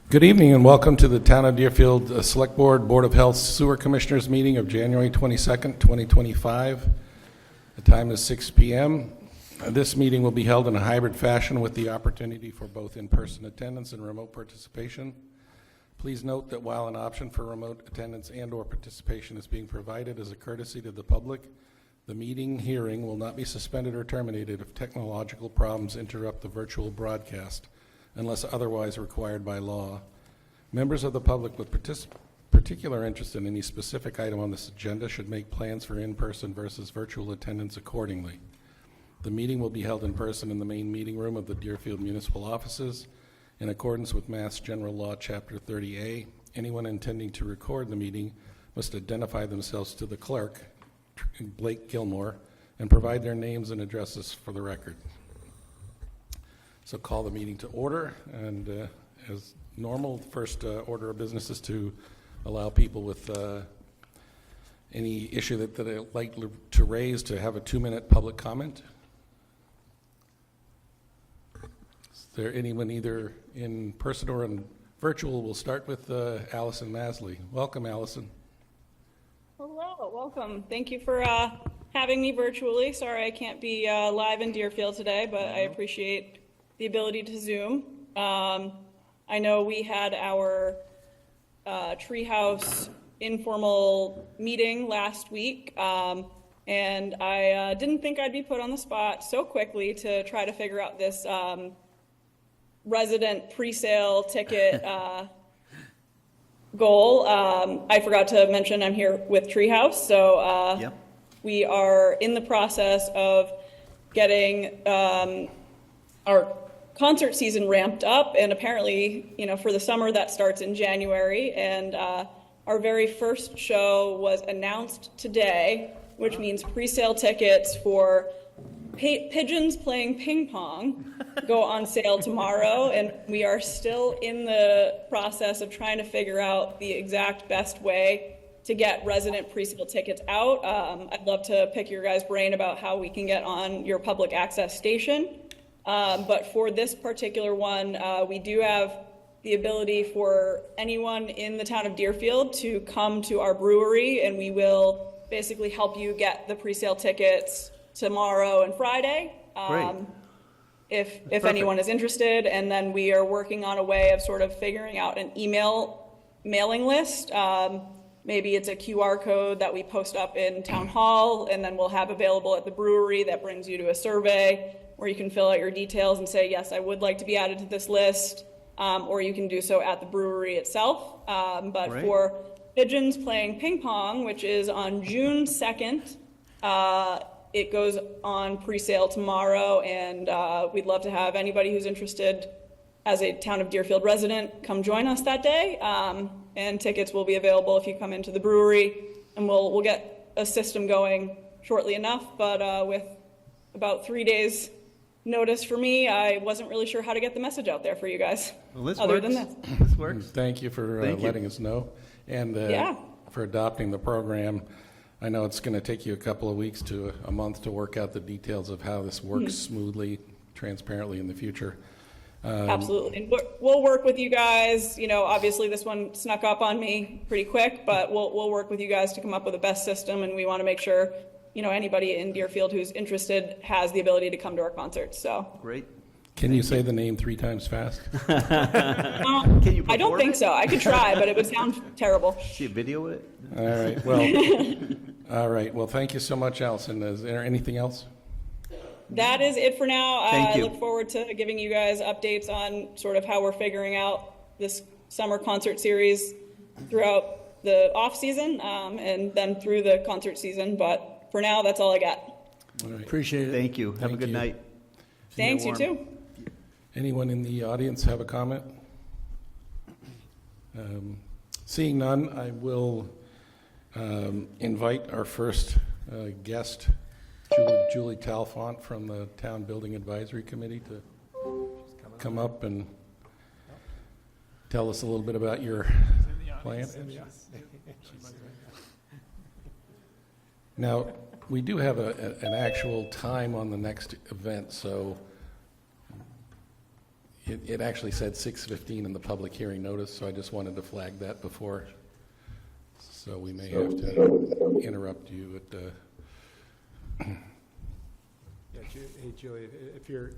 Good evening and welcome to the Town of Deerfield Selectboard Board of Health Sewer Commissioners meeting of January 22nd, 2025. The time is 6 p.m. This meeting will be held in a hybrid fashion with the opportunity for both in-person attendance and remote participation. Please note that while an option for remote attendance and/or participation is being provided as a courtesy to the public, the meeting hearing will not be suspended or terminated if technological problems interrupt the virtual broadcast, unless otherwise required by law. Members of the public with particular interest in any specific item on this agenda should make plans for in-person versus virtual attendance accordingly. The meeting will be held in person in the main meeting room of the Deerfield Municipal Offices. In accordance with Mass General Law, Chapter 30A, anyone intending to record the meeting must identify themselves to the clerk, Blake Gilmore, and provide their names and addresses for the record. So call the meeting to order, and as normal, the first order of business is to allow people with any issue that they'd like to raise to have a 2-minute public comment. Is there anyone either in person or in virtual? We'll start with Allison Masley. Welcome, Allison. Hello, welcome. Thank you for having me virtually. Sorry I can't be live in Deerfield today, but I appreciate the ability to Zoom. I know we had our treehouse informal meeting last week, and I didn't think I'd be put on the spot so quickly to try to figure out this resident pre-sale ticket goal. I forgot to mention I'm here with Treehouse, so Yep. We are in the process of getting our concert season ramped up, and apparently, for the summer that starts in January, and our very first show was announced today, which means pre-sale tickets for pigeons playing ping pong go on sale tomorrow, and we are still in the process of trying to figure out the exact best way to get resident pre-sale tickets out. I'd love to pick your guys' brain about how we can get on your public access station. But for this particular one, we do have the ability for anyone in the town of Deerfield to come to our brewery, and we will basically help you get the pre-sale tickets tomorrow and Friday. Great. If anyone is interested, and then we are working on a way of sort of figuring out an email mailing list. Maybe it's a QR code that we post up in town hall, and then we'll have available at the brewery that brings you to a survey where you can fill out your details and say, yes, I would like to be added to this list, or you can do so at the brewery itself. But Great. For Pigeons Playing Ping Pong, which is on June 2nd, it goes on pre-sale tomorrow, and we'd love to have anybody who's interested as a town of Deerfield resident come join us that day. And tickets will be available if you come into the brewery, and we'll get a system going shortly enough, but with about 3 days notice for me, I wasn't really sure how to get the message out there for you guys. Well, this other works. than that. This works. Thank you for letting us know, and for adopting the program. I know it's going to take you a couple of weeks to a month to work out the details of how this works smoothly, transparently in the future. Absolutely. And we'll work with you guys. Obviously this one snuck up on me pretty quick, but we'll work with you guys to come up with the best system, and we want to make sure anybody in Deerfield who's interested has the ability to come to our concerts. So Great. Can you say the name 3 times fast? Can you I don't think so. I could try, but it would sound terrible. see a video of it? All right. Well, all right. Well, thank you so much, Allison. Is there anything else? That is it for now. Thank you. I look forward to giving you guys updates on sort of how we're figuring out this summer concert series throughout the off season, and then through the concert season. But for now, that's all I got. All right. Appreciate it. Thank you. Have a Thank good you. night. Thanks, you warm. too. Anyone in the audience have a comment? Seeing none, I will invite our first guest, Julie Talfont from the Town Building Advisory Committee, to come up and tell us a little bit about your plan. Now, we do have an actual time on the next event, so It actually said 6:15 in the public hearing notice, so I just wanted to flag that before. So we may have to interrupt you at the... Yeah, hey Julie, if you're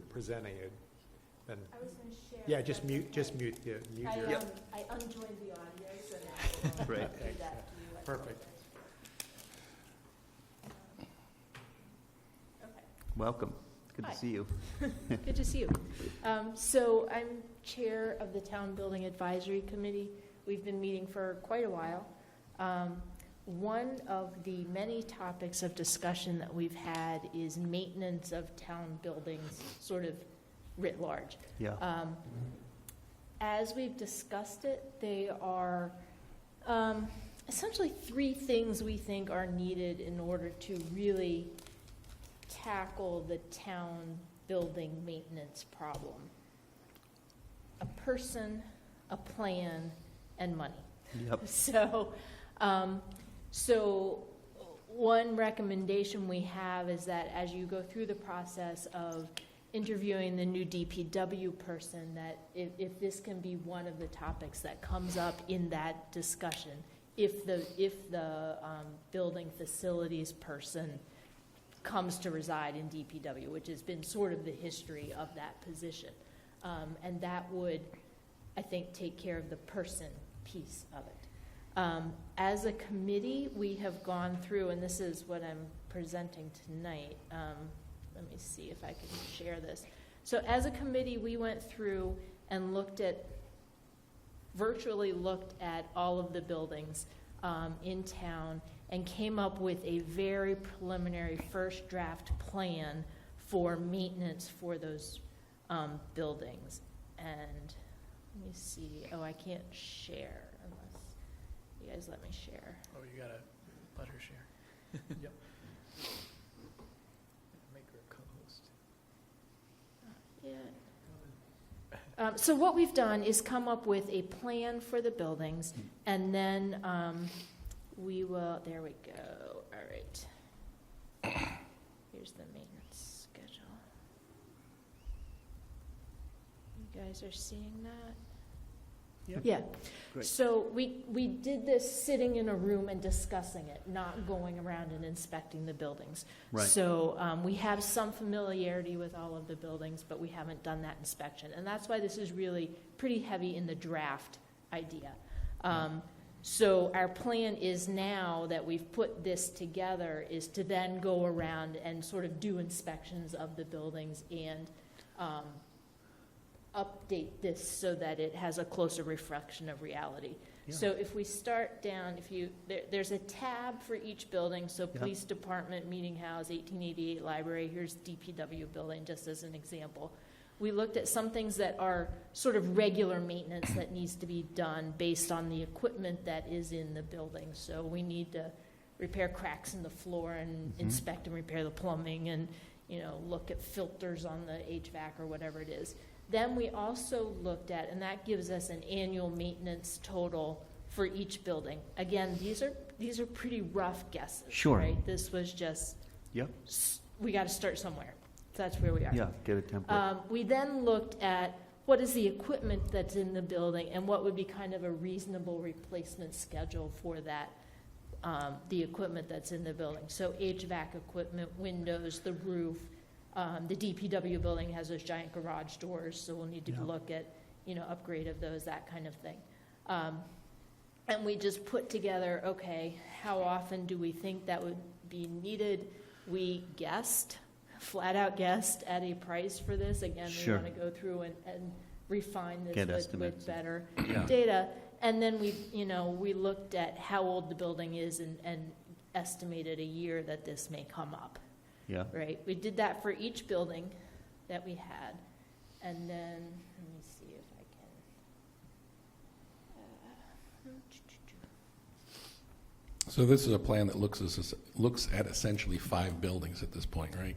presenting it, then I was going to share. yeah, just mute your. I unjoined the audio, so now I'll Right. do that to you. Perfect. Okay. Welcome. Good Hi. to see you. Good to see you. So I'm chair of the Town Building Advisory Committee. We've been meeting for quite a while. One of the many topics of discussion that we've had is maintenance of town buildings, sort of writ large. Yeah. As we've discussed it, they are essentially three things we think are needed in order to really tackle the town building maintenance problem. A person, a plan, and money. Yep. So one recommendation we have is that as you go through the process of interviewing the new DPW person, that if this can be one of the topics that comes up in that discussion, if the building facilities person comes to reside in DPW, which has been sort of the history of that position. And that would, I think, take care of the person piece of it. As a committee, we have gone through, and this is what I'm presenting tonight. Let me see if I can share this. So as a committee, we went through and virtually looked at all of the buildings in town and came up with a very preliminary first draft plan for maintenance for those buildings. And let me see. Oh, I can't share unless you guys let me share. Oh, you gotta let her share. Yep. Make her a co-host. Yeah. So what we've done is come up with a plan for the buildings, and then we will, there we go, all right. Here's the maintenance schedule. You guys are seeing that? Yep. Yeah. Great. So we did this sitting in a room and discussing it, not going around and inspecting the buildings. Right. So we have some familiarity with all of the buildings, but we haven't done that inspection. And that's why this is really pretty heavy in the draft idea. So our plan is now that we've put this together is to then go around and sort of do inspections of the buildings and update this so that it has a closer reflection of reality. Yeah. So if we start down, there's a tab for each building. So Yeah. police department, meeting house, 1888 library, here's DPW building, just as an example. We looked at some things that are sort of regular maintenance that needs to be done based on the equipment that is in the building. So we need to repair cracks in the floor and inspect and repair the plumbing and, look at filters on the HVAC or whatever it is. Then we also looked at, and that gives us an annual maintenance total for each building. Again, these are pretty rough guesses. Sure. Right? This was just, Yep. we got to start somewhere. So that's where we are. Yeah, get a template. We then looked at what is the equipment that's in the building and what would be kind of a reasonable replacement schedule for that, the equipment that's in the building. So HVAC equipment, windows, the roof. The DPW building has those giant garage doors, so we'll need to Yeah. look at, upgrade of those, that kind of thing. And we just put together, okay, how often do we think that would be needed? We guessed, flat out guessed at a price for this. Again, Sure. we want to go through and refine this Get with estimates. better Yeah. data. And then we looked at how old the building is and estimated a year that this may come up. Yeah. Right, we did that for each building that we had, and then, let me see if I can. So this is a plan that looks at essentially 5 buildings at this point, right?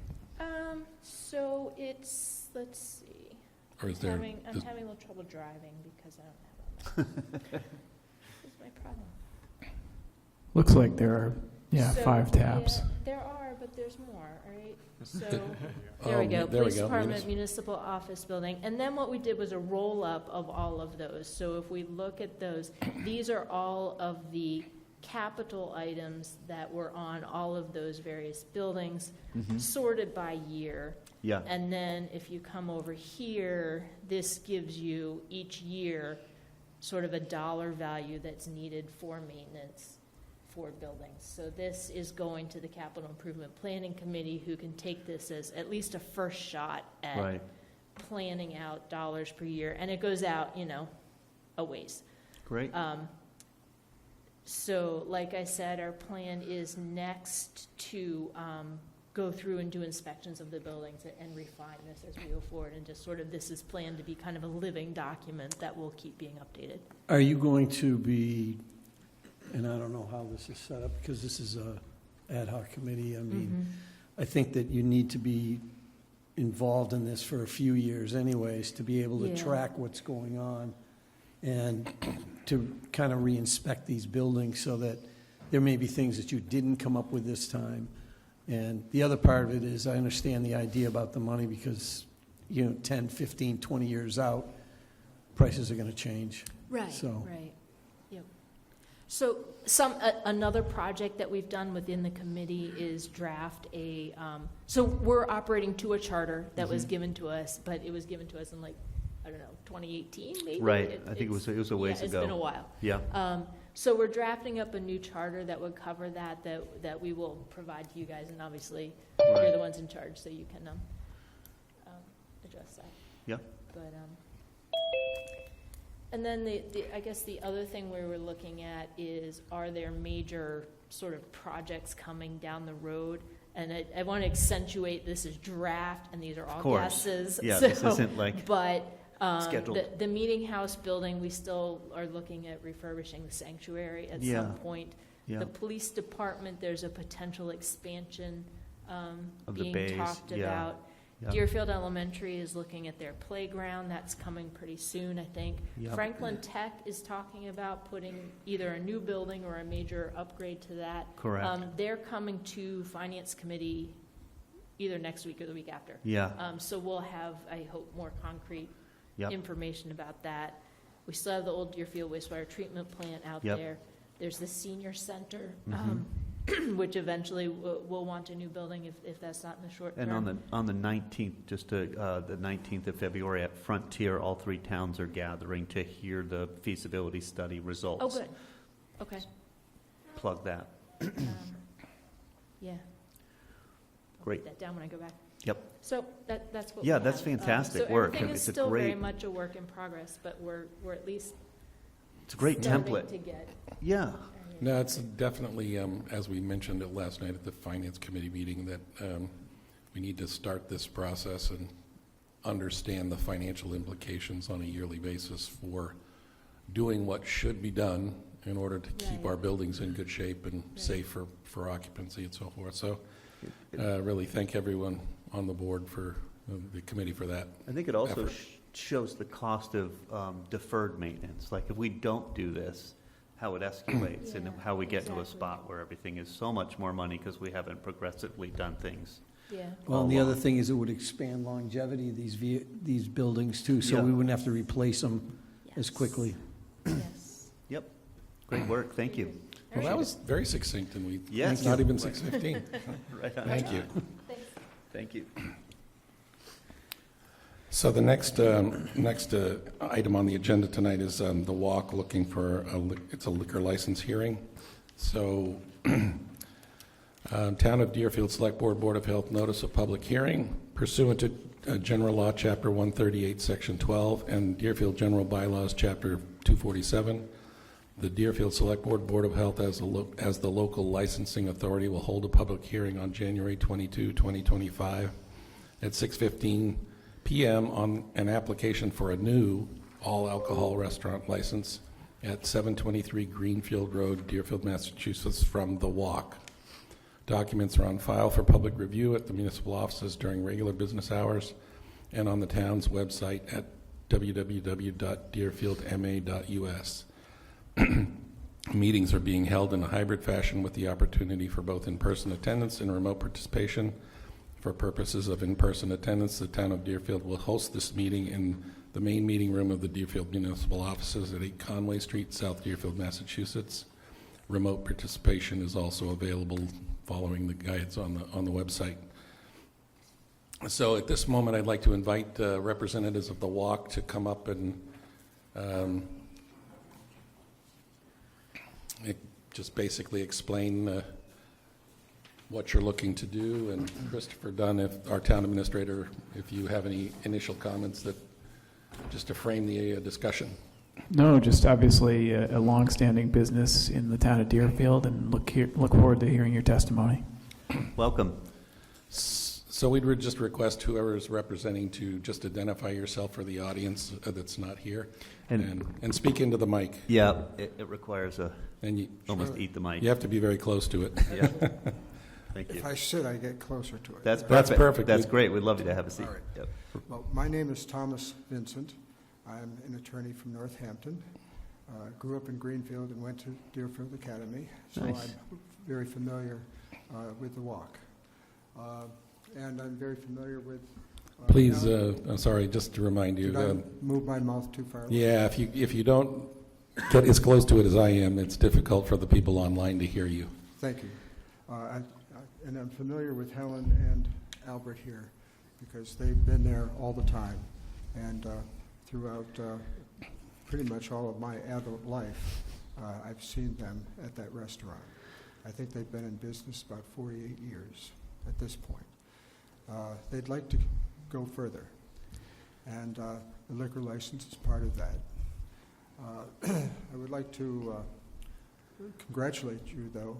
So it's, let's see. Or is there... I'm having a little trouble driving because I don't have a map. What's my problem? Looks like there are Yeah, So, 5 tabs. yeah, there are, but there's more, right? So, Oh, there we go, there we police go, department, municipal office building. And then what we did was a roll-up of all of those. So if we look at those, these are all of the capital items that were on all of those various buildings, sorted by year. Yeah, And then if you come over here, this gives you each year sort of a dollar value that's needed for maintenance for buildings. So this is going to the Capital Improvement Planning Committee, who can take this as at least a first shot at right. planning out dollars per year. And it goes out, a ways. Great. So like I said, our plan is next to go through and do inspections of the buildings and refine this as we go forward. And just sort of, this is planned to be kind of a living document that will keep being updated. Are you going to be, and I don't know how this is set up, because this is a ad hoc committee, I mean, I think that you need to be involved in this for a few years anyways, to be able to Yeah. track what's going on and to kind of re-inspect these buildings so that there may be things that you didn't come up with this time. And the other part of it is, I understand the idea about the money because, 10, 15, 20 years out, prices are going to change. Right, So- right, yep. So another project that we've done within the committee is draft so we're operating to a charter that was given to us, but it was given to us in 2018 maybe? Right. I think it was a ways yeah, It's ago. been a while. Yeah, So we're drafting up a new charter that would cover that we will provide to you guys, and obviously, you're the ones in charge, so you can address that. yeah. But, and then I guess the other thing we were looking at is, are there major sort of projects coming down the road? And I want to accentuate this as draft, and these are all course. guesses. Yeah, so, this isn't like But scheduled. the meeting house building, we still are looking at refurbishing the sanctuary at Yeah. some point. Yeah, The police department, there's a potential expansion Of the being bays, talked yeah. about. yeah. Deerfield Elementary is looking at their playground. That's coming pretty soon, I think. Yep. Franklin Tech is talking about putting either a new building or a major upgrade to that. Correct. They're coming to Finance Committee either next week or the week after. Yeah, So we'll have, I hope, more concrete yep. information about that. We still have the old Deerfield wastewater treatment plant out Yep. there. There's the senior center, Mhm. which eventually we'll want a new building if that's not in the short term. And on the 19th, the 19th of February at Frontier, all 3 towns are gathering to hear the feasibility study results. Oh, good. Okay. Plug that. Yeah. Great. I'll write that down when I go back. Yep. So that's what. Yeah, we that's have. fantastic so work. Everything is It's a still very great- much a work in progress, but we're at least It's a great starting template. to get. Yeah, No, it's definitely, as we mentioned it last night at the Finance Committee meeting, that we need to start this process and understand the financial implications on a yearly basis for doing what should be done in order to keep Right. our buildings in good shape and safe for occupancy and so forth. So really thank everyone on the board for, the committee for that. I think it also Effort. shows the cost of deferred maintenance. Like if we don't do this, how it escalates and Yeah, how we get to a exactly. spot where everything is so much more money because we haven't progressively done things. Yeah. Well, and the other thing is it would expand longevity of these buildings too, so Yeah. we wouldn't have to replace them as Yes. quickly. Yes. Yep. Great work. Thank you. Well, that was very succinct, and Yes. it's not even 6:15. Right on Thank you. time. Thanks. Thank you. So the next item on the agenda tonight is the walk, looking for it's a liquor license hearing. So Town of Deerfield Selectboard Board of Health notice of public hearing pursuant to General Law, Chapter 138, Section 12, and Deerfield General Bylaws, Chapter 247. The Deerfield Selectboard Board of Health, as the local licensing authority, will hold a public hearing on January 22, 2025, at 6:15 p.m. on an application for a new all-alcohol restaurant license at 723 Greenfield Road, Deerfield, Massachusetts, from The Walk. Documents are on file for public review at the municipal offices during regular business hours and on the town's website at www.deerfieldma.us. Meetings are being held in a hybrid fashion with the opportunity for both in-person attendance and remote participation. For purposes of in-person attendance, the town of Deerfield will host this meeting in the main meeting room of the Deerfield Municipal Offices at 8 Conway Street, South Deerfield, Massachusetts. Remote participation is also available following the guides on the website. So at this moment, I'd like to invite representatives of the walk to come up and just basically explain what you're looking to do. And Christopher Dunn, if our town administrator, if you have any initial comments that just to frame the discussion. No, just obviously a long-standing business in the town of Deerfield, and look forward to hearing your testimony. Welcome. So we'd just request whoever is representing to just identify yourself for the audience that's not here and speak into the mic. Yeah, it requires And you almost eat the mic. You have to be very close to it. Yeah. Thank you. If I sit, I get closer to it. That's perfect. That's perfect. That's great. We'd love you to have a seat. All right. Yep. Well, my name is Thomas Vincent. I'm an attorney from Northampton. Grew up in Greenfield and went to Deerfield Academy, so Nice. I'm very familiar with the walk. And I'm very familiar with... Please, I'm sorry, just to remind you. Did I move my mouth too far away? Yeah, if you don't get as close to it as I am, it's difficult for the people online to hear you. Thank you. And I'm familiar with Helen and Albert here because they've been there all the time and throughout pretty much all of my adult life, I've seen them at that restaurant. I think they've been in business about 48 years at this point. They'd like to go further, and the liquor license is part of that. I would like to congratulate you, though,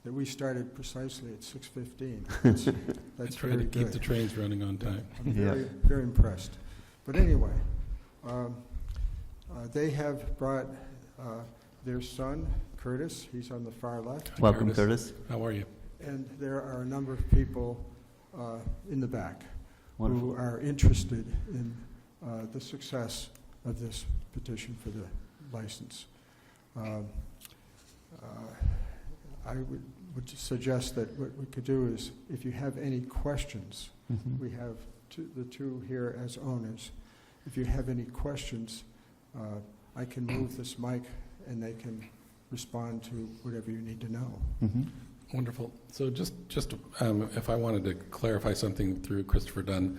that we started precisely at 6:15. That's Try very to keep good. the trains running on time. I'm very impressed. But anyway, they have brought their son, Curtis. He's on the far left. Welcome, Curtis. How are you? And there are a number of people in the back Wonderful. who are interested in the success of this petition for the license. I would suggest that what we could do is, if you have any questions, we have the two here as owners. If you have any questions, I can move this mic and they can respond to whatever you need to know. Wonderful. So just if I wanted to clarify something through Christopher Dunn,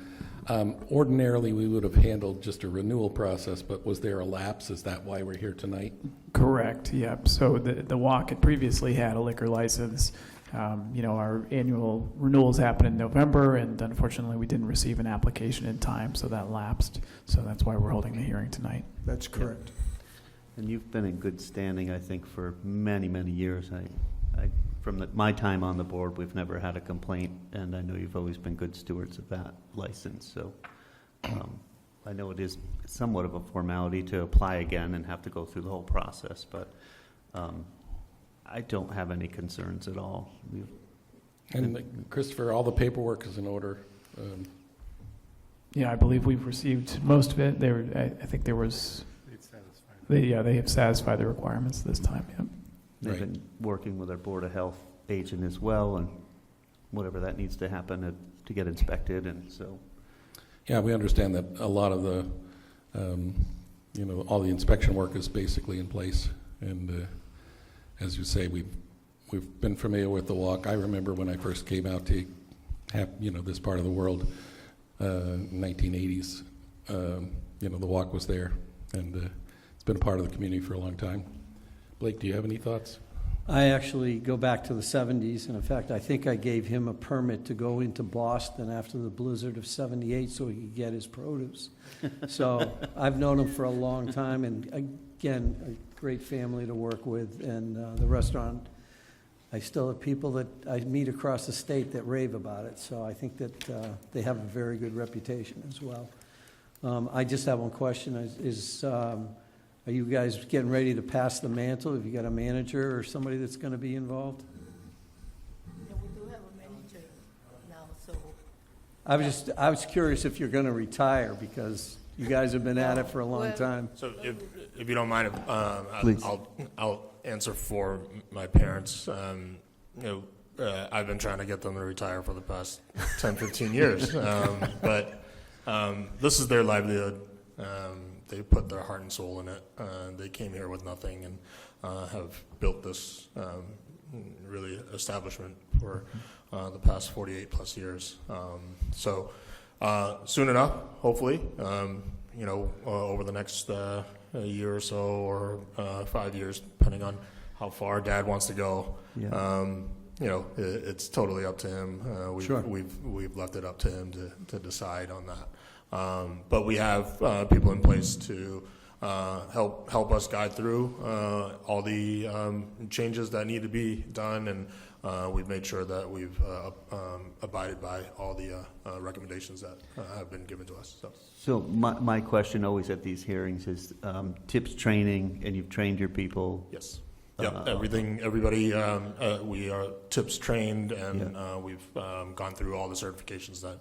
ordinarily we would have handled just a renewal process, but was there a lapse? Is that why we're here tonight? Correct, yep. So the walk had previously had a liquor license. Our annual renewals happen in November, and unfortunately we didn't receive an application in time, so that lapsed. So that's why we're holding the hearing tonight. That's correct. And you've been in good standing, I think, for many, many years. From my time on the board, we've never had a complaint, and I know you've always been good stewards of that license. So I know it is somewhat of a formality to apply again and have to go through the whole process, but I don't have any concerns at all. And Christopher, all the paperwork is in order. Yeah, I believe we've received most of it. I think there was... They have satisfied the requirements this time, yep. They've been working with our Board of Health agent as well, and whatever that needs to happen to get inspected, and so. Yeah, we understand that a lot of the, all the inspection work is basically in place. And as you say, we've been familiar with the walk. I remember when I first came out to have, this part of the world, 1980s, the walk was there, and it's been a part of the community for a long time. Blake, do you have any thoughts? I actually go back to the 70s, and in fact, I think I gave him a permit to go into Boston after the blizzard of 78 so he could get his produce. So I've known him for a long time, and again, a great family to work with, and the restaurant, I still have people that I meet across the state that rave about it, so I think that they have a very good reputation as well. I just have one question. Are you guys getting ready to pass the mantle? Have you got a manager or somebody that's going to be involved? Yeah, we do have a manager now, so. I was curious if you're going to retire because you guys have been at it for a long time. So if you don't mind, Please. I'll answer for my parents. I've been trying to get them to retire for the past 10, 15 years. But this is their livelihood. They put their heart and soul in it. They came here with nothing and have built this really establishment for the past 48 plus years. So soon enough, hopefully, over the next year or so, or 5 years, depending on how far Dad wants to go. Yeah. It's totally up to him. We've left it up to him to decide on that. But we have people in place to help us guide through all the changes that need to be done, and we've made sure that we've abided by all the recommendations that have been given to us. So my question always at these hearings is tips training, and you've trained your people. Yes. Yeah, everybody, we are TIPS trained, and we've gone through all the certifications that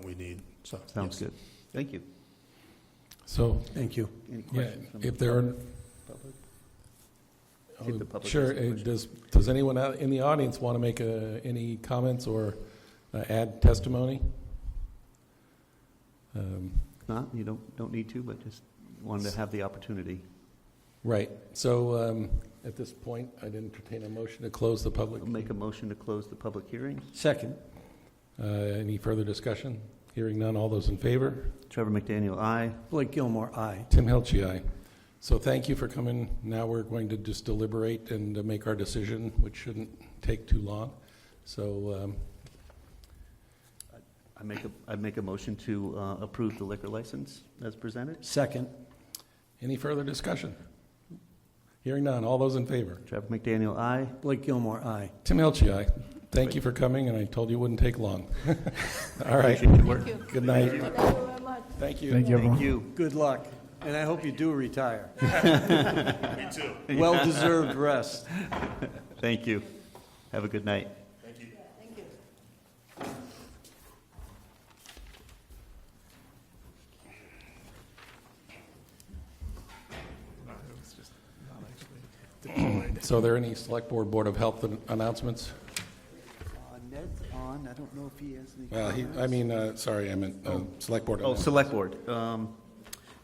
we need. So Sounds good. Thank you. So, Thank you. Any questions from if the there are, public? See if the public sure, has a question. does anyone out in the audience want to make any comments or add testimony? Not, you don't need to, but just wanted to have the opportunity. Right. So at this point, I'd entertain a motion to close the public. I'll make a motion to close the public hearing. Second. Any further discussion? Hearing none. All those in favor? Trevor McDaniel, aye. Blake Gilmore, aye. Tim Hilchi, aye. So thank you for coming. Now we're going to just deliberate and make our decision, which shouldn't take too long. So I make a motion to approve the liquor license as presented. Second. any further discussion? Hearing none. All those in favor? Trevor McDaniel, aye. Blake Gilmore, aye. Tim Hilchi, aye. Thank you for coming, and I told you it wouldn't take long. All right. Thank you. Good night. Thank you very much. Thank you. Thank you, everyone. Thank you. Good luck, and I hope you do retire. Me too. Well-deserved rest. Thank you. Have a good night. Thank you. Thank you. So are there any Select Board of Health announcements? Ned's on. I don't know if he has any. Well, sorry, I meant Select Board. Oh, Select Board.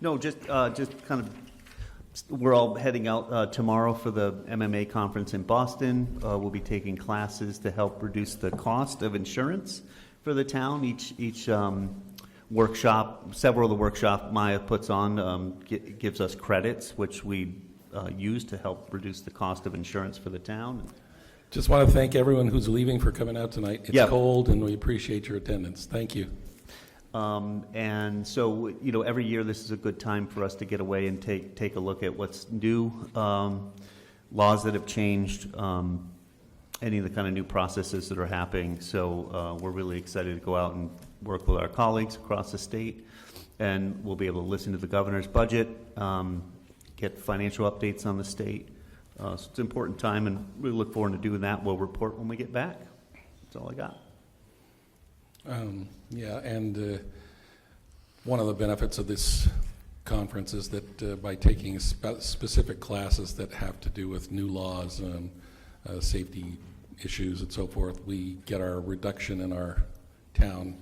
No, just kind of, we're all heading out tomorrow for the MMA conference in Boston. We'll be taking classes to help reduce the cost of insurance for the town. Each workshop, several of the workshop Maya puts on gives us credits, which we use to help reduce the cost of insurance for the town. Just want to thank everyone who's leaving for coming out tonight. It's Yeah. cold, and we appreciate your attendance. Thank you. And so, every year this is a good time for us to get away and take a look at what's new, laws that have changed, any of the kind of new processes that are happening. So we're really excited to go out and work with our colleagues across the state, and we'll be able to listen to the governor's budget, get financial updates on the state. So it's an important time, and we look forward to doing that. We'll report when we get back. That's all I got. One of the benefits of this conference is that by taking specific classes that have to do with new laws, safety issues, and so forth, we get our reduction in our town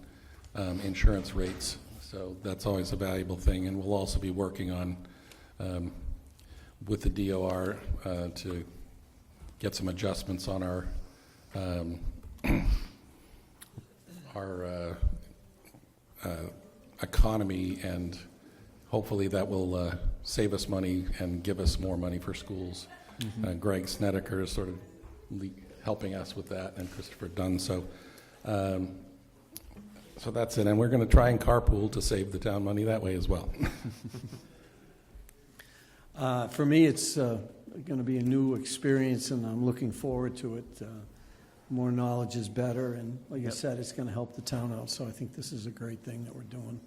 insurance rates. So that's always a valuable thing, and we'll also be working on with the DOR to get some adjustments on our economy, and hopefully that will save us money and give us more money for schools. Greg Snedeker is sort of helping us with that, and Christopher Dunn. So that's it, and we're going to try and carpool to save the town money that way as well. For me, it's going to be a new experience, and I'm looking forward to it. More knowledge is better, and like I said, it's going to help the town out, so I think this is a great thing that we're doing.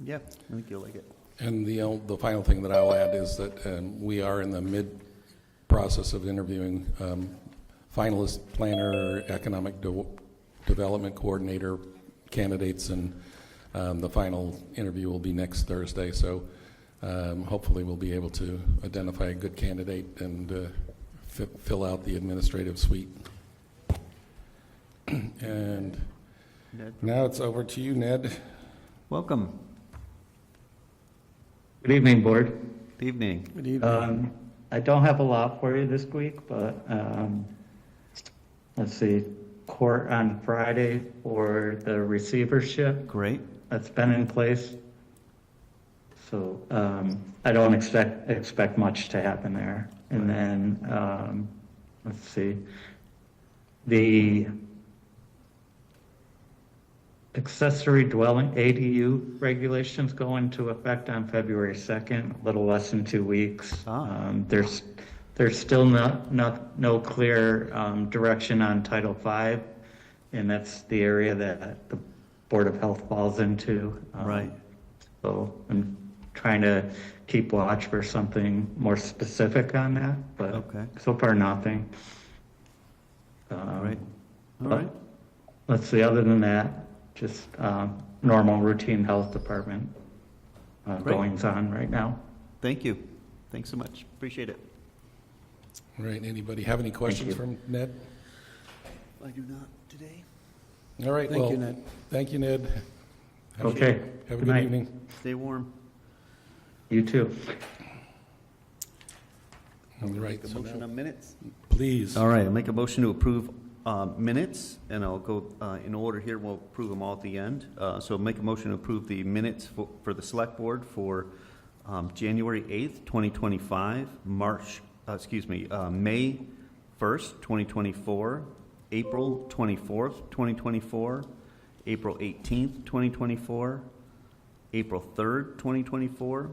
Yeah, I think you'll like it. And the final thing that I'll add is that we are in the mid-process of interviewing finalist planner, economic development coordinator candidates, and the final interview will be next Thursday. So hopefully we'll be able to identify a good candidate and fill out the administrative suite. And Ned, now it's over to you, Ned. welcome. Good evening, Board. Good evening. Good evening. I don't have a lot for you this week, but let's see, court on Friday for the receivership Great. that's been in place. So I don't expect much to happen there. And then, let's see, the accessory dwelling ADU regulations go into effect on February 2nd, a little less than 2 weeks. There's still no clear direction on Title V, and that's the area that the Board of Health falls into. Right. So I'm trying to keep watch for something more specific on that, but Okay. so far nothing. All right. All but right. Let's see, other than that, just normal routine health department Great. goings on right now. Thank you. Thanks so much. Appreciate it. All right, anybody have any questions you. from Ned? I do not today. All right, Thank well, you, Ned. thank you, Ned. Have a Okay. good- Have a Good good night. evening. Stay warm. You too. All right, Make a so motion now, on minutes. please. All right, I'll make a motion to approve minutes, and I'll go in order here. We'll approve them all at the end. So make a motion to approve the minutes for the Select Board for January 8th, 2025, May 1st, 2024, April 24th, 2024, April 18th, 2024, April 3rd, 2024,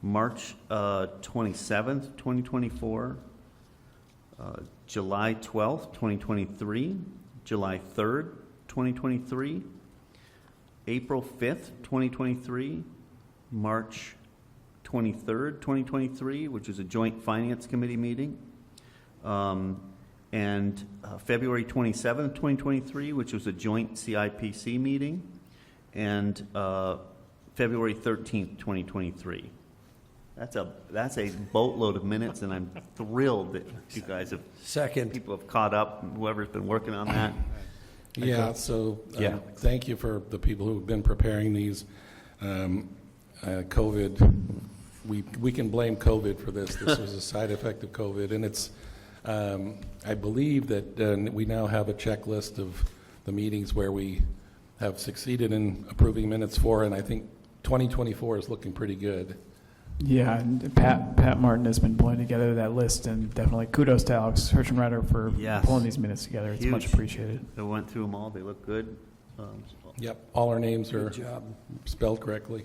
March 27th, 2024, July 12th, 2023, July 3rd, 2023, April 5th, 2023, March 23rd, 2023, which is a joint finance committee meeting, and February 27th, 2023, which was a joint CIPC meeting, and February 13th, 2023. That's a boatload of minutes, and I'm thrilled that you guys have, Second. people have caught up, whoever's been working on that. Yeah, so Yeah. thank you for the people who have been preparing these. COVID, we can blame COVID for this. This was a side effect of COVID, and it's, I believe that we now have a checklist of the meetings where we have succeeded in approving minutes for, and I think 2024 is looking pretty good. Yeah, and Pat Martin has been pulling together that list, and definitely kudos to Alex Hirschenreiter for Yes. pulling these minutes together. It's much Huge. appreciated. I went through them all. They look good. Yep, all our names are Good job. spelled correctly.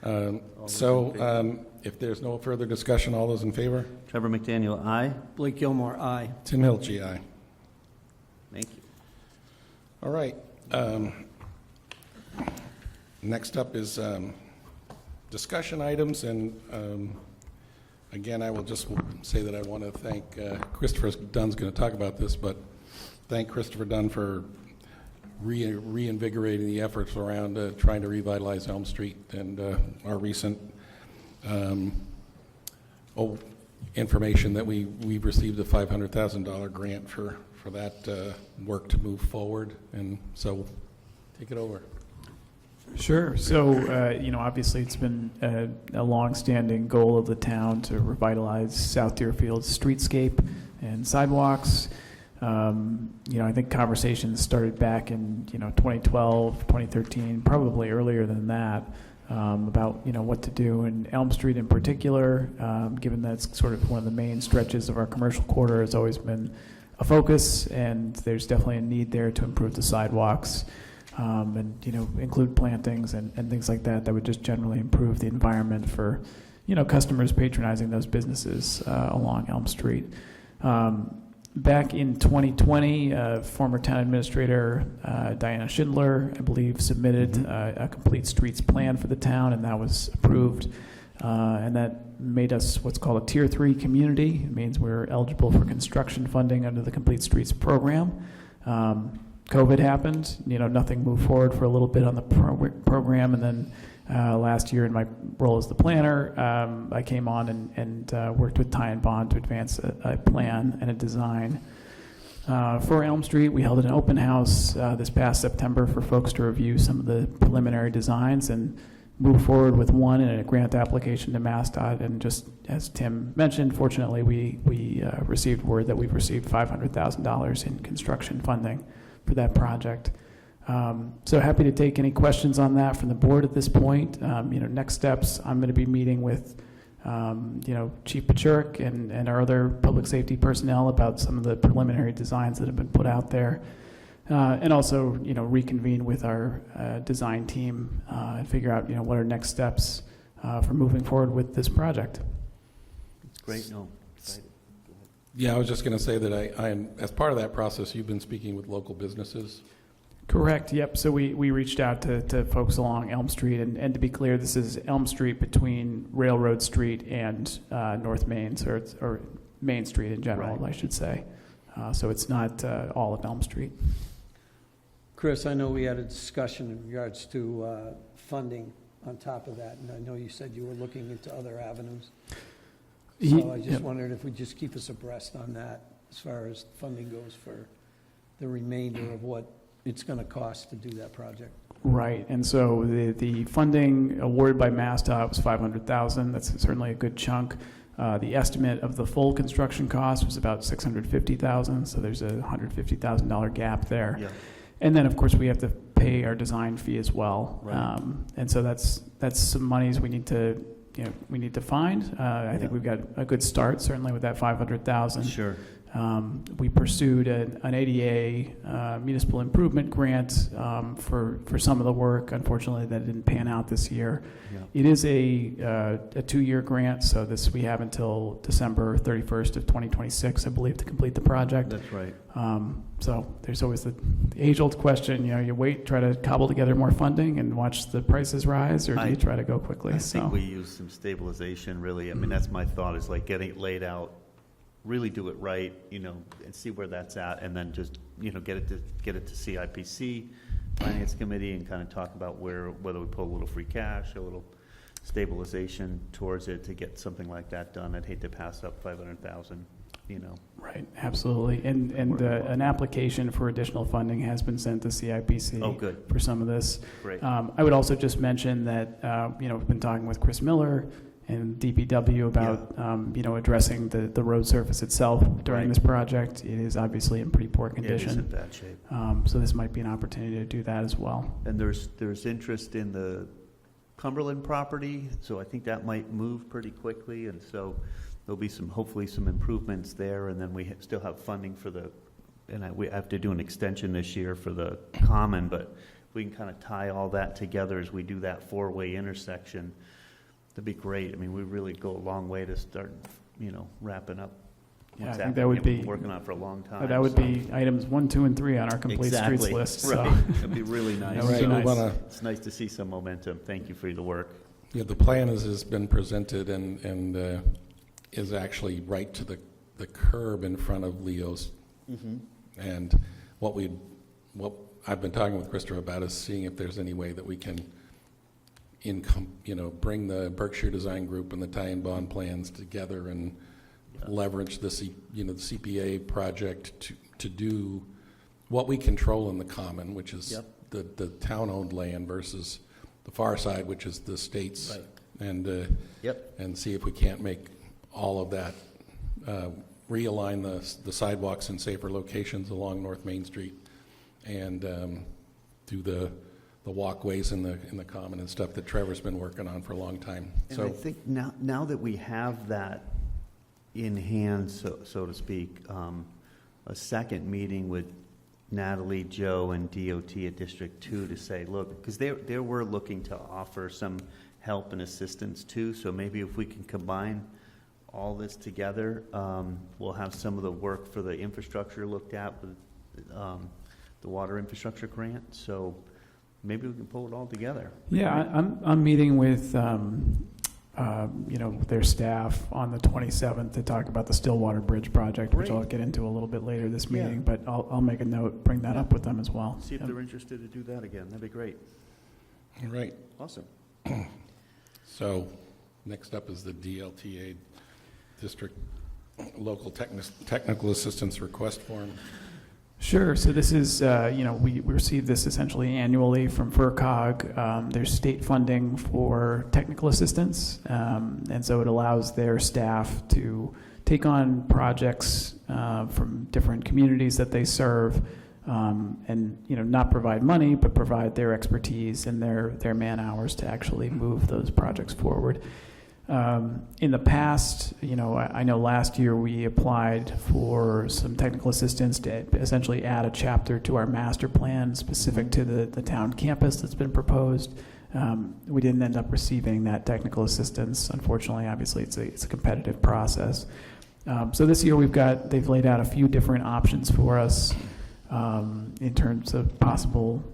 those in So if there's no further discussion, all those in favor? Trevor McDaniel, aye. Blake Gilmore, aye. Tim Hilchey, aye. Thank you. All right. Next up is discussion items, and again, I will just say that I want to thank Christopher Dunn's going to talk about this, but thank Christopher Dunn for reinvigorating the efforts around trying to revitalize Elm Street, and our recent information that we've received a $500,000 grant for that work to move forward, and so take it over. Sure. So, obviously it's been a long-standing goal of the town to revitalize South Deerfield's streetscape and sidewalks. I think conversations started back in, 2012, 2013, probably earlier than that, about, what to do. And Elm Street in particular, given that's sort of one of the main stretches of our commercial quarter, has always been a focus, and there's definitely a need there to improve the sidewalks. And include plantings and things like that would just generally improve the environment for customers patronizing those businesses along Elm Street. Back in 2020, former town administrator Diana Schindler, I believe, submitted a complete streets plan for the town, and that was approved. And that made us what's called a Tier 3 community. It means we're eligible for construction funding under the Complete Streets program. COVID happened, nothing moved forward for a little bit on the program, and then last year in my role as the planner. I came on and worked with Ty and Bond to advance a plan and a design. For Elm Street, we held an open house this past September for folks to review some of the preliminary designs and move forward with one in a grant application to MassDOT. And just as Tim mentioned, fortunately, we received word that we've received $500,000 in construction funding for that project. So happy to take any questions on that from the board at this point. Next steps, I'm going to be meeting with Chief Pachurik and our other public safety personnel about some of the preliminary designs that have been put out there. And also, reconvene with our design team and figure out, what are next steps for moving forward with this project. It's great. No, excited. Go ahead. Yeah, I was just going to say that I, as part of that process, you've been speaking with local businesses. Correct. Yep. So we reached out to folks along Elm Street, and to be clear, this is Elm Street between Railroad Street and North Main, or Main Street in general, Right. I should say. So it's not all of Elm Street. Chris, I know we had a discussion in regards to funding on top of that, and I know you said you were looking into other avenues. So I just Yep. wondered if we just keep us abreast on that as far as funding goes for the remainder of what it's going to cost to do that project. Right, and so the funding awarded by MassDOT was $500,000. That's certainly a good chunk. The estimate of the full construction cost was about $650,000, so there's a $150,000 gap there. Yeah. And then, of course, we have to pay our design fee as well. Right. And so that's some monies we need to find. I think we've got a good start, certainly with that $500,000. Sure. We pursued an ADA municipal improvement grant for some of the work. Unfortunately, that didn't pan out this year. Yeah. It is a 2-year grant, so we have until December 31st of 2026, I believe, to complete the project. That's right. So there's always the age-old question, you wait, try to cobble together more funding and watch the prices rise, or do you try to go quickly? I think we use some stabilization, really. I mean, that's my thought, is like getting it laid out, really do it right, and see where that's at, and then just, get it to CIPC, Finance Committee, and kind of talk about whether we pull a little free cash, a little stabilization towards it to get something like that done. I'd hate to pass up $500,000, Right, absolutely. And an application for additional funding has been sent to CIPC. Oh, good. For some of this. Great. I would also just mention that, we've been talking with Chris Miller and DPW about, addressing the road surface itself during Right. this project. It is obviously in pretty poor It is in condition. bad shape. So this might be an opportunity to do that as well. And there's interest in the Cumberland property, so I think that might move pretty quickly, and so there'll be hopefully some improvements there, and then we still have funding for we have to do an extension this year for the common, but we can kind of tie all that together as we do that 4-way intersection. That'd be great. I mean, we really go a long way to start, wrapping up. Yeah, what's I think that happening. would We've been be- working on it for a long time. That would so- be items 1, 2, and 3 on our complete streets Exactly. list. Right. So. That'd be really nice. That would be Right, we nice. wanna- It's nice to see some momentum. Thank you for the work. Yeah, the plan has been presented and is actually right to the curb in front of Leo's. Mm-hmm. And what I've been talking with Christopher about is seeing if there's any way that we can bring the Berkshire Design Group and the Ty and Bond plans together and leverage the CPA project to do what we control in the common, which is Yep. the town-owned land versus the far side, which is the state's, Right. and Yep. and see if we can't make all of that, realign the sidewalks in safer locations along North Main Street, and do the walkways in the common and stuff that Trevor's been working on for a long time. And I think now that we have that in hand, so to speak, a second meeting with Natalie, Joe, and DOT at District 2 to say, look, because they were looking to offer some help and assistance too, so maybe if we can combine all this together, we'll have some of the work for the infrastructure looked at with the water infrastructure grant, so maybe we can pull it all together. Yeah, I'm meeting with their staff on the 27th to talk about the Stillwater Bridge project, which Great. I'll get into a little bit later this Yeah. meeting. But I'll make a note, bring that up with them as well. See if Yep. they're interested to do that again. That'd be great. All right. Awesome. So, next up is the DLTA District Local Technical Assistance Request Form. Sure. So this is, we receive this essentially annually from FERCog. There's state funding for technical assistance, and so it allows their staff to take on projects from different communities that they serve, and not provide money, but provide their expertise and their man hours to actually move those projects forward. In the past, I know last year we applied for some technical assistance to essentially add a chapter to our master plan specific to the town campus that's been proposed. We didn't end up receiving that technical assistance. Unfortunately, obviously, it's a competitive process. So this year they've laid out a few different options for us in terms of possible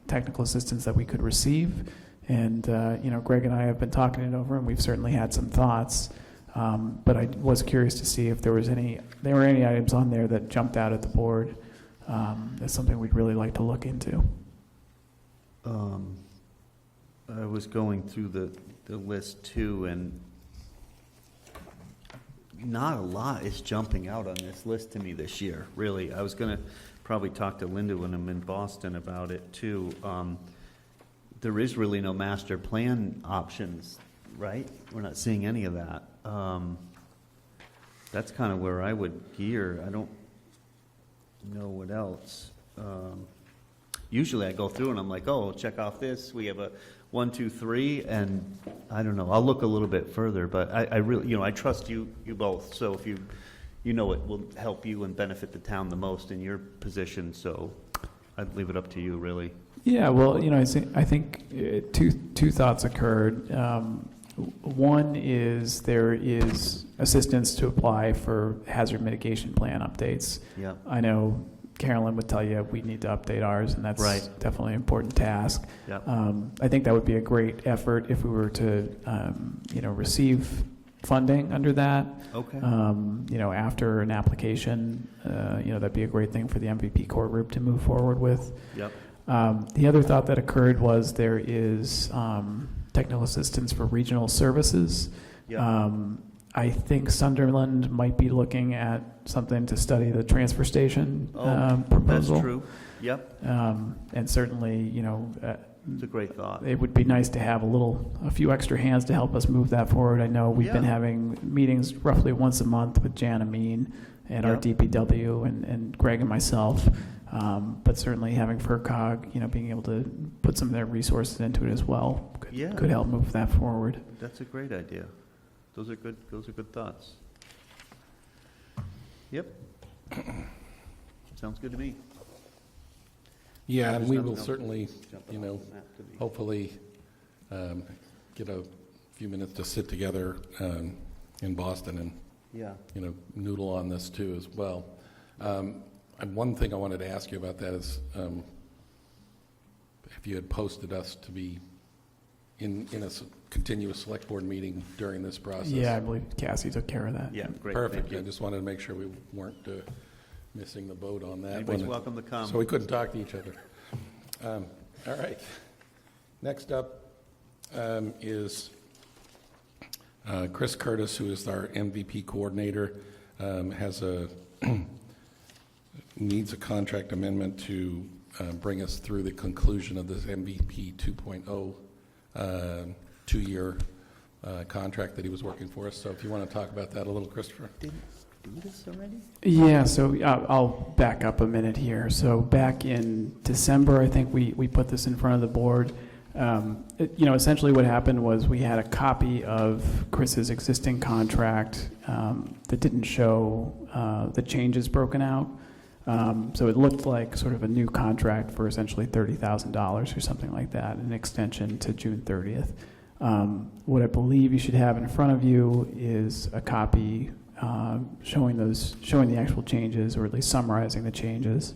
technical assistance that we could receive. And, Greg and I have been talking it over, and we've certainly had some thoughts. But I was curious to see if there were any items on there that jumped out at the board as something we'd really like to look into. I was going through the list too, and not a lot is jumping out on this list to me this year, really. I was going to probably talk to Linda when I'm in Boston about it too. There is really no master plan options, right? We're not seeing any of that. That's kind of where I would gear. I don't know what else. Usually I go through and I'm like, oh, check off this. We have a 1, 2, 3, and I don't know. I'll look a little bit further, but I really, I trust you both. So if it will help you and benefit the town the most in your position. So I'd leave it up to you, really. Yeah, well, I think two thoughts occurred. One is there is assistance to apply for hazard mitigation plan updates. Yeah. I know Carolyn would tell you we need to update ours, and that's right. Definitely an important task. Yep. I think that would be a great effort if we were to, receive funding under that. Okay. After an application, that'd be a great thing for the MVP core group to move forward with. Yep. The other thought that occurred was there is technical assistance for regional services. Yep. I think Sunderland might be looking at something to study the transfer station proposal. That's true. Yep. And certainly, It's a great thought. it would be nice to have a few extra hands to help us move that forward. I know we've been having meetings roughly once a month with Jan Amin and our DPW and Greg and myself. But certainly having FERCog, being able to put some of their resources into it as well could help move that forward. That's a great idea. Those are good thoughts. Yep. Sounds good to me. Yeah, and There's we nothing will else certainly, jumping off the map to me. hopefully get a few minutes to sit together in Boston and, Yeah. noodle on this too as well. And one thing I wanted to ask you about that is if you had posted us to be in a continuous select board meeting during this process. Yeah, I believe Cassie took care of that. Yeah, great. Perfect. Thank you. I just wanted to make sure we weren't missing the boat on that. Anybody's welcome to come. So we couldn't talk to each other. All right. Next up is Chris Curtis, who is our MVP coordinator, needs a contract amendment to bring us through the conclusion of this MVP 2.0 2-year contract that he was working for us. So if you want to talk about that a little, Christopher. Didn't do this already? Yeah, so I'll back up a minute here. So back in December, I think we put this in front of the board. Essentially what happened was we had a copy of Chris's existing contract that didn't show the changes broken out. So it looked like sort of a new contract for essentially $30,000 or something like that, an extension to June 30th. What I believe you should have in front of you is a copy showing the actual changes, or at least summarizing the changes.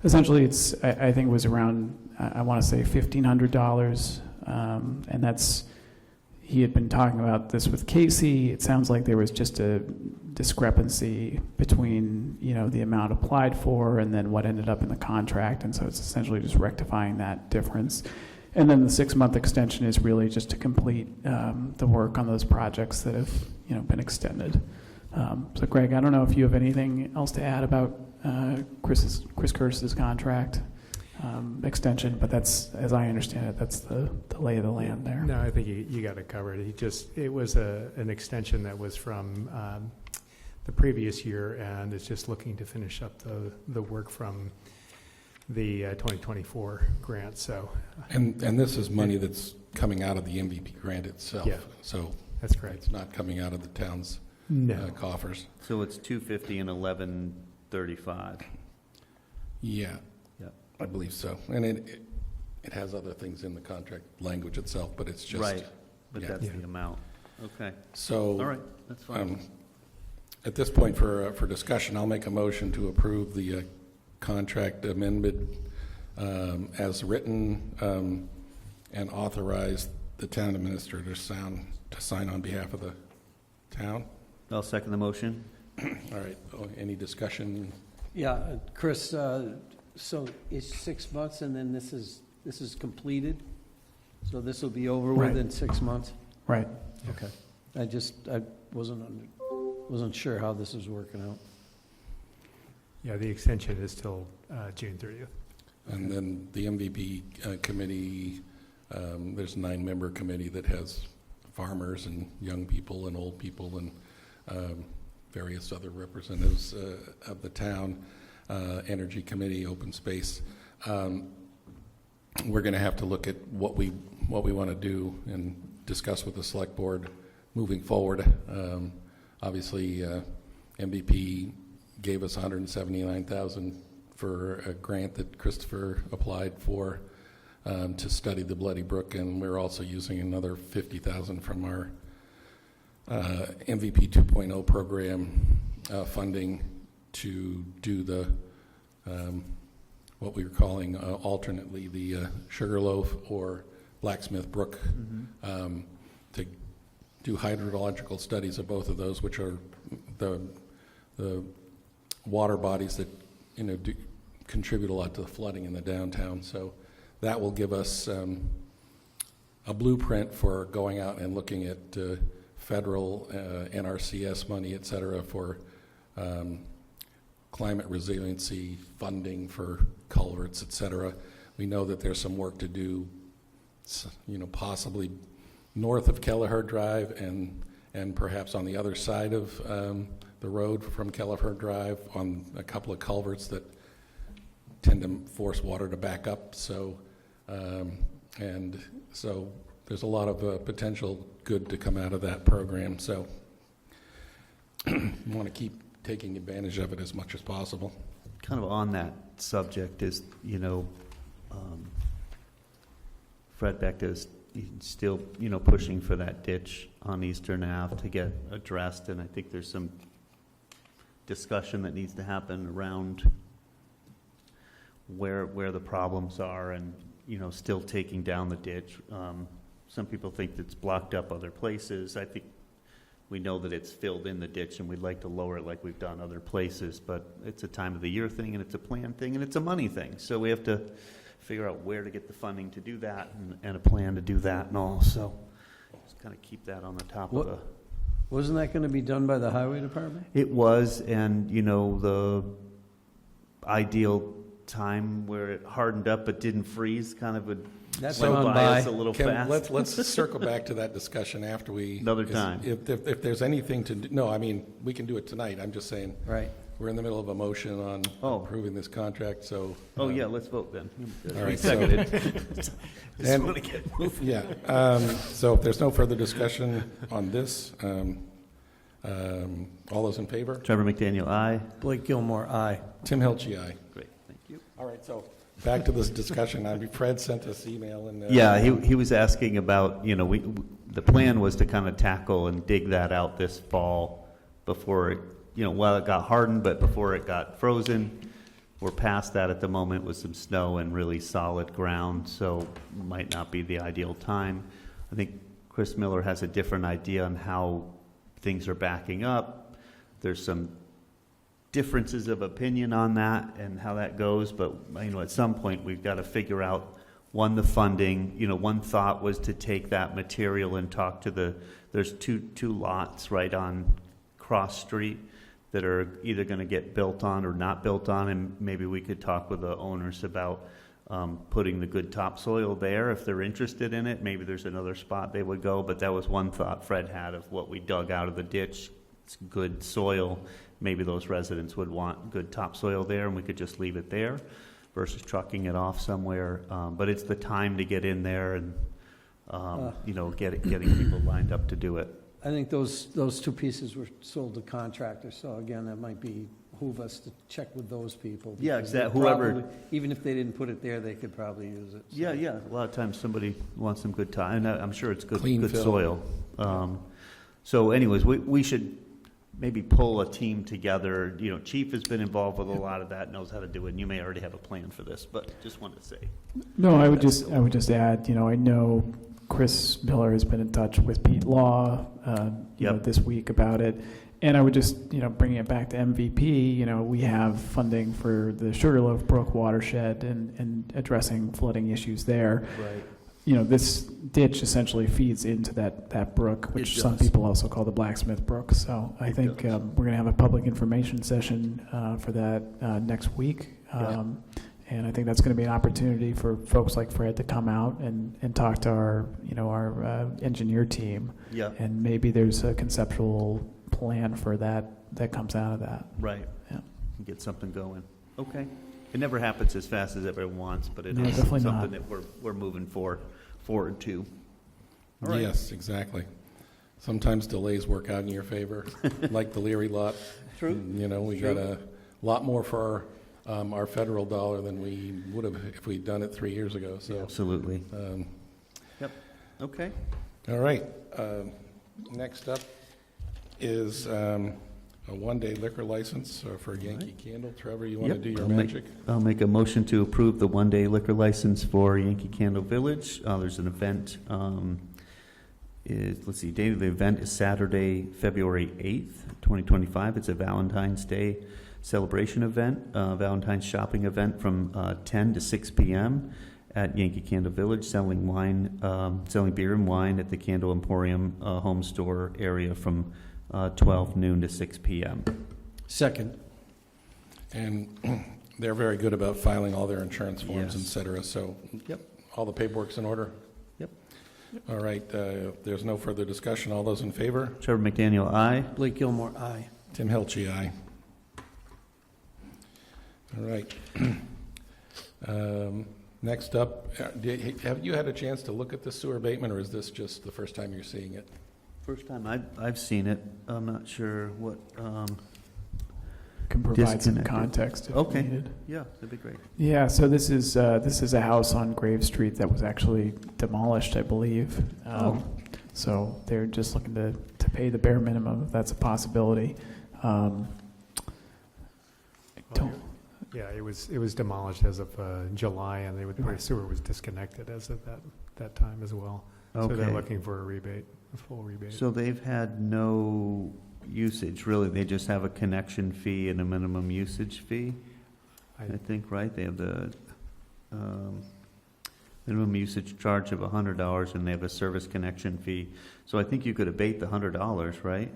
Essentially, I think it was around, I want to say $1,500, and that's, he had been talking about this with Casey. It sounds like there was just a discrepancy between, the amount applied for and then what ended up in the contract, and so it's essentially just rectifying that difference. And then the 6-month extension is really just to complete the work on those projects that have, been extended. So Greg, I don't know if you have anything else to add about Chris Curtis's contract extension, but that's, as I understand it, that's the lay of the land there. No, I think you got it covered. It was an extension that was from the previous year, and it's just looking to finish up the work from the 2024 grant. So, And this is money that's coming out of the MVP grant itself. Yeah. So that's correct. it's not coming out of the town's No. coffers. So it's 250 and 1135. Yeah, Yeah. I believe so. And it has other things in the contract language itself, but it's just. Right, but yeah. that's Yeah. the amount. Okay, So. all right, that's fine. At this point for discussion, I'll make a motion to approve the contract amendment as written and authorize the town administrator to sign on behalf of the town. I'll second the motion. All right, any discussion? Yeah, Chris, so it's 6 months and then this is completed? So this will be over Right. within 6 months? Right. Okay. I wasn't sure how this was working out. Yeah, the extension is till June 30th. And then the MVP committee, there's a 9-member committee that has farmers and young people and old people and various other representatives of the town, energy committee, open space. We're going to have to look at what we want to do and discuss with the select board moving forward. Obviously, MVP gave us $179,000 for a grant that Christopher applied for to study the Bloody Brook, and we're also using another $50,000 from our MVP 2.0 program funding to do the what we were calling alternately the Sugarloaf or Blacksmith Brook, to do hydrological studies of both of those, which are the water bodies that contribute a lot to the flooding in the downtown. So that will give us a blueprint for going out and looking at federal NRCS money, et cetera, for climate resiliency funding for culverts, et cetera. We know that there's some work to do, possibly north of Kelleher Drive and perhaps on the other side of the road from Kelleher Drive on a couple of culverts that tend to force water to back up. So, so there's a lot of potential good to come out of that program. So you want to keep taking advantage of it as much as possible. Kind of on that subject is, Fred Beck is still, pushing for that ditch on Eastern Ave to get addressed, and I think there's some discussion that needs to happen around where the problems are and, still taking down the ditch. Some people think it's blocked up other places. I think we know that it's filled in the ditch and we'd like to lower it like we've done other places, but it's a time of the year thing and it's a plan thing and it's a money thing. So we have to figure out where to get the funding to do that and a plan to do that and all. So just kind of keep that on the top of the... Wasn't that going to be done by the highway department? It was, and the ideal time where it hardened up but didn't freeze kind of would That's went gone by by. us a little Ken, fast. let's circle back to that discussion after we... Another time. If there's anything to do... No, I mean, we can do it tonight. I'm just saying, Right. we're in the middle of a motion on approving this contract, so... Oh, yeah, let's vote then. All right, Seconded. And- Want to get moving. Yeah, so if there's no further discussion on this, all those in favor? Trevor McDaniel, aye. Blake Gilmore, aye. Tim Hilchey, aye. Great, thank you. All right, so back to this discussion. Fred sent us email and... Yeah, he was asking about, the plan was to kind of tackle and dig that out this fall before it, while it got hardened, but before it got frozen. We're past that at the moment with some snow and really solid ground, so might not be the ideal time. I think Chris Miller has a different idea on how things are backing up. There's some differences of opinion on that and how that goes, but at some point we've got to figure out one, the funding. You know, one thought was to take that material and talk to there's two lots right on Cross Street that are either going to get built on or not built on, and maybe we could talk with the owners about putting the good topsoil there if they're interested in it. Maybe there's another spot they would go, but that was one thought Fred had of what we dug out of the ditch. It's good soil. Maybe those residents would want good topsoil there, and we could just leave it there versus trucking it off somewhere. But it's the time to get in there and getting people lined up to do it. I think those two pieces were sold to contractors, so again, that might behoove us to check with those people. Yeah, because exactly. they Whoever- probably- even if they didn't put it there, they could probably use it. So. Yeah. A lot of times somebody wants some good time, and I'm sure it's good Clean fill. soil. So anyways, we should maybe pull a team together. You know, Chief has been involved with a lot of that, knows how to do it, and you may already have a plan for this, but just wanted to say. No, I would just add, I know Chris Miller has been in touch with Pete Law, this week about it. And I would just, bringing it back to MVP, we have funding for the Sugarloaf Brook watershed and addressing flooding issues there. Right. This ditch essentially feeds into that brook, which It some does. people also call the Blacksmith Brook. So I think we're going to have a public information session for that next week. And I think that's going to be an opportunity for folks like Fred to come out and talk to our engineer team. Yeah. And maybe there's a conceptual plan for that comes out of that. Right. Yeah. Get something going. Okay. It never happens as fast as everyone wants, but it No, is definitely something not. that we're moving forward to. All right. Yes, exactly. Sometimes delays work out in your favor, like the Leary lot. True. We got a lot more for our federal dollar than we would have if we'd done it 3 years ago. So, Absolutely. um, Yep. Okay. all right. Next up is a one-day liquor license for Yankee Candle. Trevor, you want to do your magic? I'll make a motion to approve the one-day liquor license for Yankee Candle Village. There's an event. Let's see, date of the event is Saturday, February 8th, 2025. It's a Valentine's Day celebration event, Valentine's shopping event from 10 to 6 p.m. at Yankee Candle Village, selling beer and wine at the Candle Emporium home store area from 12 noon to 6 p.m. Second. And they're very good about filing all their insurance forms, Yes. et cetera. So Yep. all the paperwork's in order? Yep. All right. There's no further discussion. All those in favor? Trevor McDaniel, aye. Blake Gilmore, aye. Tim Hilchey, aye. All right. Next up, have you had a chance to look at the sewer abatement, or is this just the first time you're seeing it? First time I've seen it. I'm not sure what. Can provide some Disconnected. context if Okay. needed. Yeah, that'd be great. Yeah, so this is a house on Grave Street that was actually demolished, I believe. So they're just looking to pay the bare minimum, if that's a possibility. Yeah, it was demolished as of July, and the sewer was disconnected as of that time as well. So they're Okay. looking for a full rebate. So they've had no usage, really. They just have a connection fee and a minimum usage fee, I think, right? They have the minimum usage charge of $100, and they have a service connection fee. So I think you could abate the $100, right?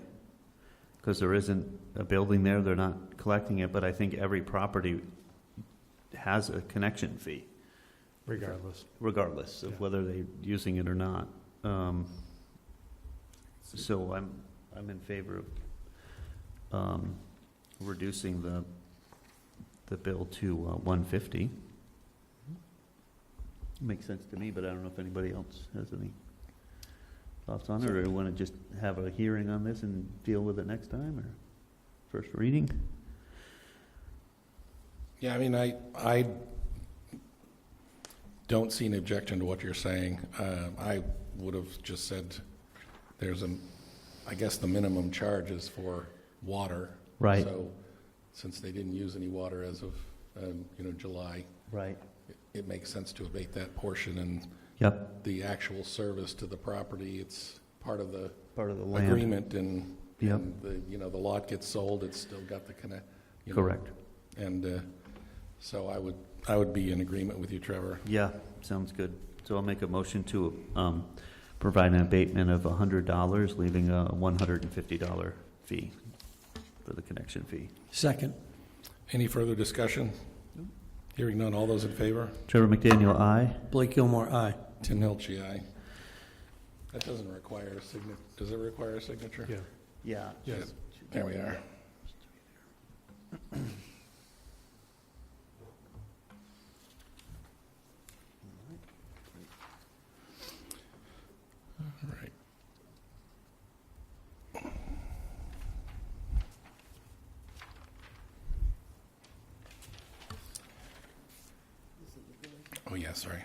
Because there isn't a building there, they're not collecting it, but I think every property has a connection fee, regardless of whether they're using it or not. So I'm in favor of reducing the bill to $150. Makes sense to me, but I don't know if anybody else has any thoughts on it, or want to just have a hearing on this and deal with it next time, or first reading? Yeah, I mean, I don't see an objection to what you're saying. I would have just said I guess the minimum charge is for water. Right. So since they didn't use any water as of, July, Right. it makes sense to abate that portion, and Yep. the actual service to the property, it's part of the Part of the land. agreement, and Yep. the lot gets sold, it's still got the connect. Correct. And So I would be in agreement with you, Trevor. Yeah, sounds good. So I'll make a motion to provide an abatement of $100, leaving a $150 fee for the connection fee. Second. Any further discussion? Hearing none, all those in favor? Trevor McDaniel, aye. Blake Gilmore, aye. Tim Hilchey, aye. That doesn't require a signature. Does it require a signature? Yeah. Yeah. Yes. There we are. All right. Oh, yeah, sorry.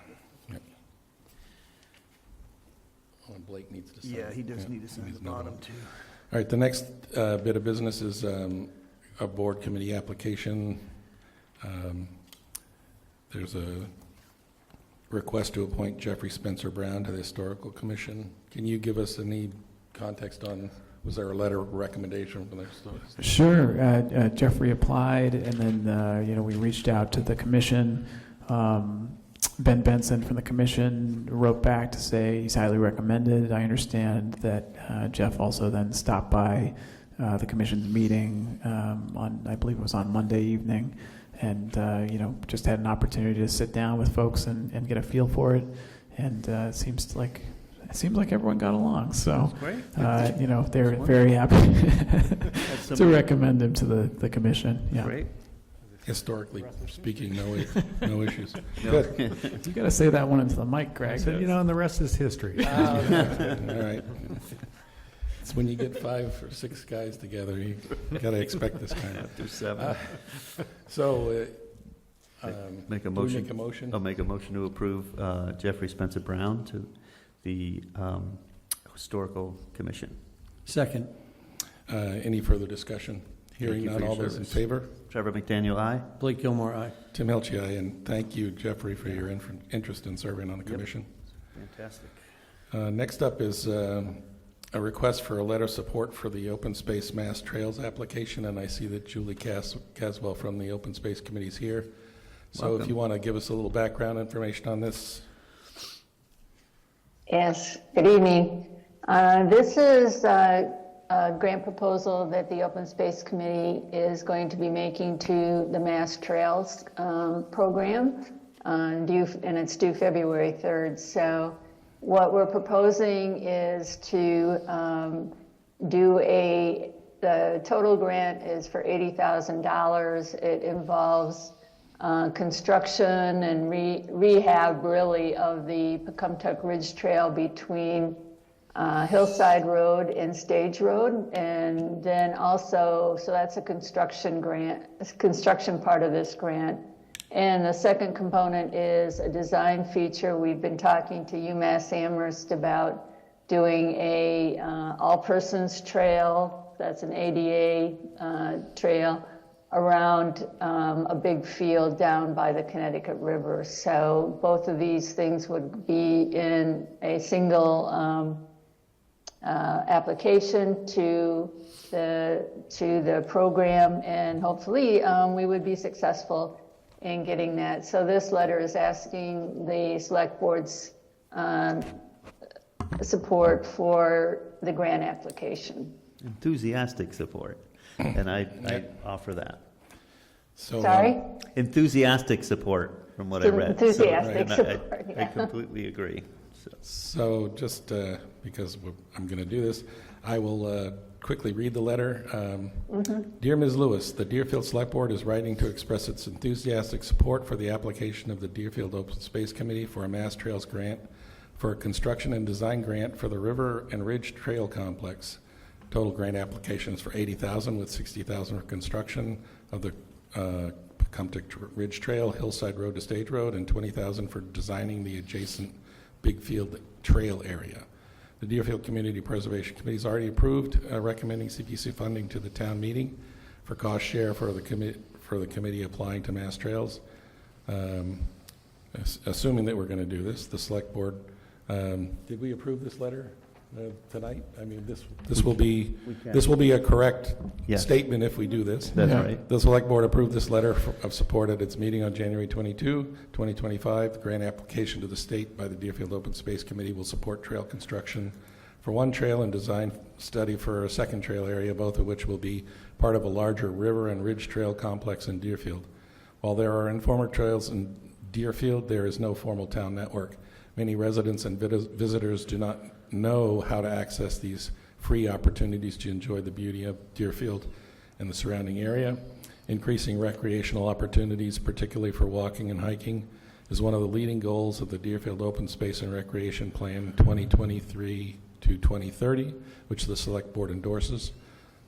Yep. Oh, and Blake needs to sign. Yeah, he does need to He sign needs the to know bottom, that. too. All right, the next bit of business is a board committee application. There's a request to appoint Jeffrey Spencer Brown to the Historical Commission. Can you give us any context on, was there a letter of recommendation from the Historical? Sure. Jeffrey applied, and then we reached out to the commission. Ben Benson from the commission wrote back to say he's highly recommended. I understand that Jeff also then stopped by the commission's meeting on, I believe it was on Monday evening, and just had an opportunity to sit down with folks and get a feel for it. And it seems like everyone got along. So Great. they're very happy to recommend him to the commission. Yeah. Great. Historically speaking, no issues. Good. You got to say that one into the mic, Greg. So, and the rest is history. All right. It's when you get 5 or 6 guys together, you got to expect this kind of. After 7. So, Make a do we motion. make a motion? I'll make a motion to approve Jeffrey Spencer Brown to the Historical Commission. Second. Any further discussion? Hearing you for none, your all those in service. favor? Trevor McDaniel, aye. Blake Gilmore, aye. Tim Hilchey, aye, and thank you, Jeffrey, for your interest in serving on the commission. Fantastic. Next up is a request for a letter of support for the Open Space Mass Trails application, and I see that Julie Caswell from the Open Space Committee is here. So Welcome. if you want to give us a little background information on this. Yes, good evening. This is a grant proposal that the Open Space Committee is going to be making to the Mass Trails program, and it's due February 3rd. So what we're proposing is to the total grant is for $80,000. It involves construction and rehab, really, of the Pecumtuck Ridge Trail between Hillside Road and Stage Road, and then also, so that's a construction grant, construction part of this grant. And the second component is a design feature. We've been talking to UMass Amherst about doing a all-persons trail, that's an ADA trail, around a big field down by the Connecticut River. So both of these things would be in a single application to the program, and hopefully we would be successful in getting that. So this letter is asking the Select Board's support for the grant application. Enthusiastic support, and I offer that. So, Sorry? Enthusiastic support, from what I read. Enthusiastic So, support, I yeah. completely agree. So just because I'm going to do this, I will quickly read the letter. Dear Ms. Lewis, the Deerfield Select Board is writing to express its enthusiastic support for the application of the Deerfield Open Space Committee for a Mass Trails grant for a construction and design grant for the River and Ridge Trail Complex. Total grant application is for $80,000 with $60,000 for construction of the Pecumtuck Ridge Trail, Hillside Road to Stage Road, and $20,000 for designing the adjacent Big Field Trail area. The Deerfield Community Preservation Committee has already approved recommending CPC funding to the town meeting for cost share for the committee applying to Mass Trails. Assuming that we're going to do this, the Select Board, did we approve this letter? tonight? I mean, this will be, We can. this will be a correct Yes. statement if we do this. That's Yeah. right. The Select Board approved this letter of support at its meeting on January 22, 2025. The grant application to the state by the Deerfield Open Space Committee will support trail construction for one trail and design study for a second trail area, both of which will be part of a larger river and ridge trail complex in Deerfield. While there are informal trails in Deerfield, there is no formal town network. Many residents and visitors do not know how to access these free opportunities to enjoy the beauty of Deerfield and the surrounding area. Increasing recreational opportunities, particularly for walking and hiking, is one of the leading goals of the Deerfield Open Space and Recreation Plan 2023 to 2030, which the Select Board endorses.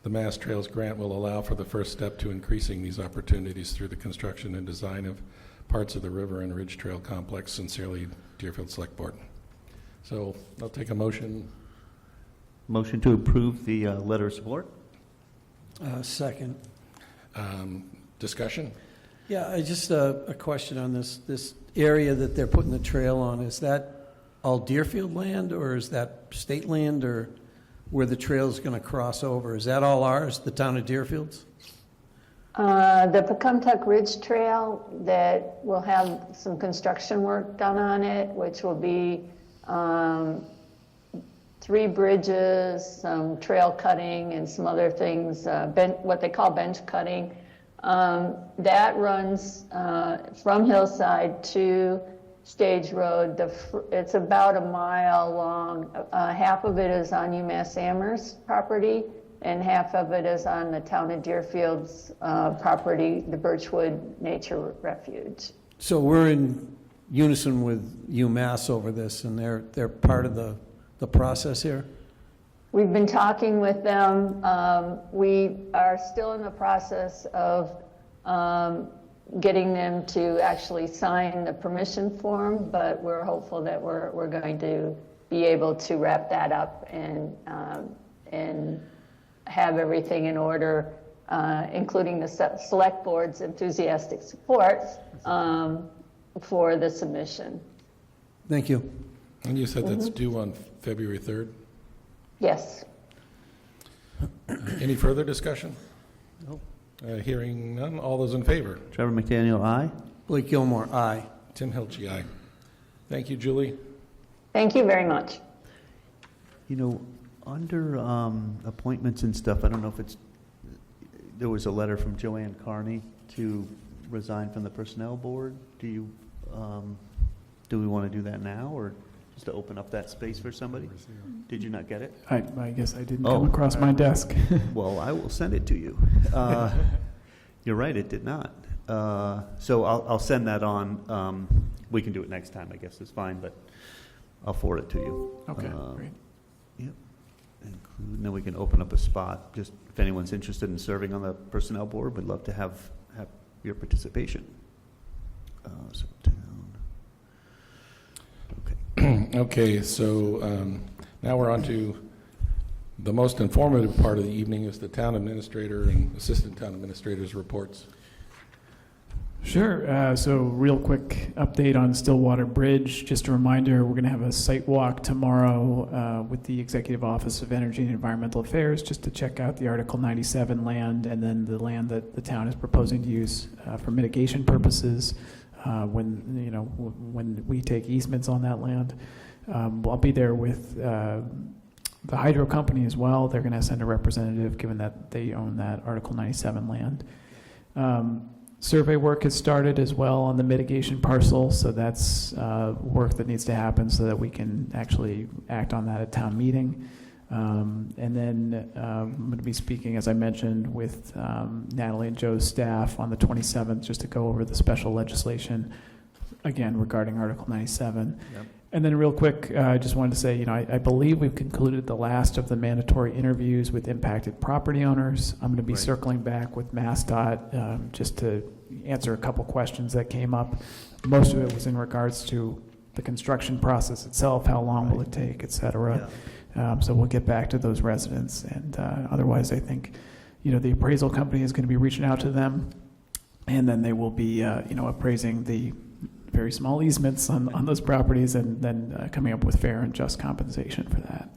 The Mass Trails Grant will allow for the first step to increasing these opportunities through the construction and design of parts of the river and ridge trail complex. Sincerely, Deerfield Select Board. So I'll take a motion. Motion to approve the letter of support? Second. Discussion? Yeah, I just a question on this area that they're putting the trail on. Is that all Deerfield land, or is that state land, or where the trail is going to cross over? Is that all ours, the town of Deerfield's? The Pecumtuck Ridge Trail that will have some construction work done on it, which will be 3 bridges, some trail cutting, and some other things, what they call bench cutting. That runs from Hillside to Stage Road. It's about a mile long. Half of it is on UMass Amherst property, and half of it is on the town of Deerfield's property, the Birchwood Nature Refuge. So we're in unison with UMass over this, and they're part of the process here? We've been talking with them. We are still in the process of getting them to actually sign the permission form, but we're hopeful that we're going to be able to wrap that up and have everything in order, including the Select Board's enthusiastic support for the submission. Thank you. And you said that's due on February 3rd? Yes. Any further discussion? No. Hearing none, all those in favor? Trevor McDaniel, aye. Blake Gilmore, aye. Tim Hilchey, aye. Thank you, Julie. Thank you very much. You know, under appointments and stuff, I don't know if there was a letter from Joanne Carney to resign from the Personnel Board. Do we want to do that now, or just to open up that space for somebody? Did you not get it? I guess I didn't come across my desk. Well, I will send it to you. You're right, it did not. So I'll send that on. We can do it next time, I guess is fine, but I'll forward it to you. Okay, great. Yep. And then we can open up a spot. Just if anyone's interested in serving on the Personnel Board, we'd love to have your participation. So town. Okay. Okay, so now we're on to the most informative part of the evening is the town administrator and assistant town administrator's reports. Sure. So real quick update on Stillwater Bridge. Just a reminder, we're going to have a site walk tomorrow with the Executive Office of Energy and Environmental Affairs just to check out the Article 97 land and then the land that the town is proposing to use for mitigation purposes when we take easements on that land. I'll be there with the hydro company as well. They're going to send a representative given that they own that Article 97 land. Survey work has started as well on the mitigation parcel, so that's work that needs to happen so that we can actually act on that at town meeting. And then I'm going to be speaking, as I mentioned, with Natalie and Joe's staff on the 27th just to go over the special legislation, again, regarding Article 97. Yep. And then real quick, I just wanted to say, I believe we've concluded the last of the mandatory interviews with impacted property owners. I'm going to be circling back with MassDOT just to answer a couple questions that came up. Most of it was in regards to the construction process itself, how long will it take, et cetera. Yeah. So we'll get back to those residents. And otherwise, I think, the appraisal company is going to be reaching out to them, and then they will be, appraising the very small easements on those properties and then coming up with fair and just compensation for that.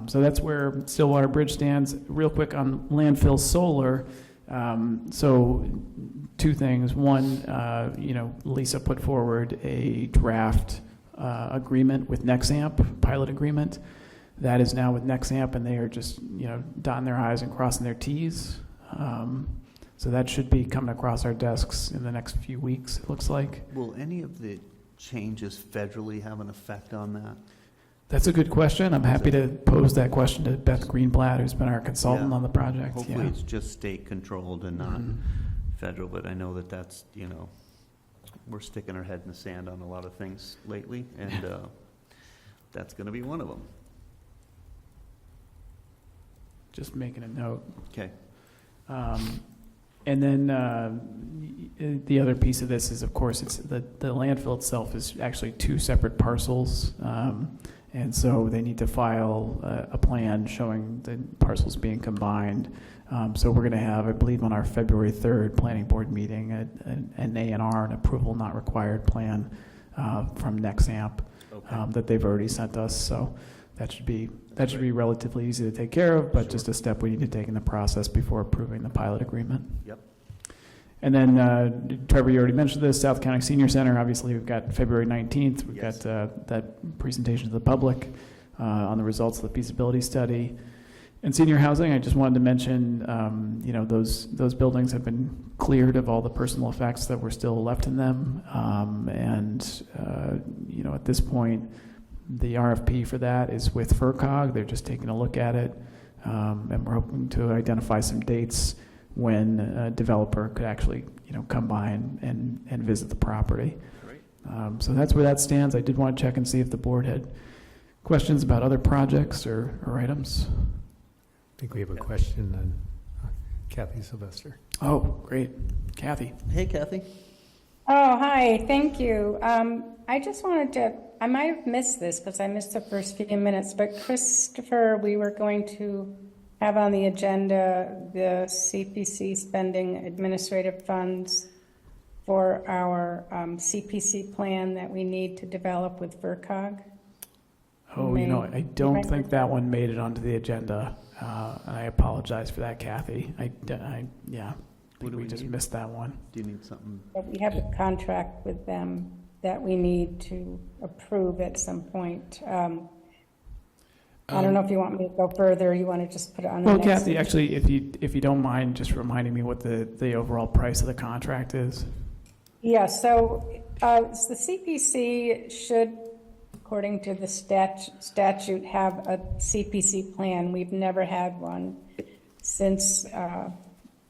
So that's where Stillwater Bridge stands. Real quick on landfill solar. So two things. One, Lisa put forward a draft agreement with Nexamp, pilot agreement. That is now with Nexamp, and they are just, dotting their I's and crossing their T's. So that should be coming across our desks in the next few weeks, it looks like. Will any of the changes federally have an effect on that? That's a good question. I'm happy to pose that question to Beth Greenblatt, who's been our consultant Yeah. on the project. Hopefully Yeah. it's just state controlled and not Mhm. federal, but I know that that's, we're sticking our head in the sand on a lot of things lately, and that's going to be one of them. Just making a note. Okay. And then the other piece of this is, of course, it's the landfill itself is actually two separate parcels. And so they need to file a plan showing the parcels being combined. So we're going to have, I believe, on our February 3rd planning board meeting, an A&R, an approval not required plan from Nexamp that they've already sent us. So that should be relatively easy to take care of, but just a step we need to take in the process before approving the pilot agreement. Yep. And then, Trevor, you already mentioned this, South County Senior Center. Obviously, we've got February 19th. We've got that presentation to the public on the results of the feasibility study. And senior housing, I just wanted to mention, those buildings have been cleared of all the personal effects that were still left in them. At this point, the RFP for that is with FERCog. They're just taking a look at it. And we're hoping to identify some dates when a developer could actually, come by and visit the property. Great. So that's where that stands. I did want to check and see if the board had questions about other projects or items. I think we have a question on Kathy Sylvester. Oh, great. Kathy. Hey, Kathy. Oh, hi, thank you. I just wanted to, I might have missed this because I missed the first few minutes, but Christopher, we were going to have on the agenda the CPC spending administrative funds for our CPC plan that we need to develop with FERCog. Oh, I don't think that one made it onto the agenda. And I apologize for that, Kathy. I think we just missed that one. Do you need something? But we have a contract with them that we need to approve at some point. I don't know if you want me to go further, or you want to just put it on the next. Well, Kathy, actually, if you don't mind just reminding me what the overall price of the contract is. Yeah, so the CPC should, according to the statute, have a CPC plan. We've never had one since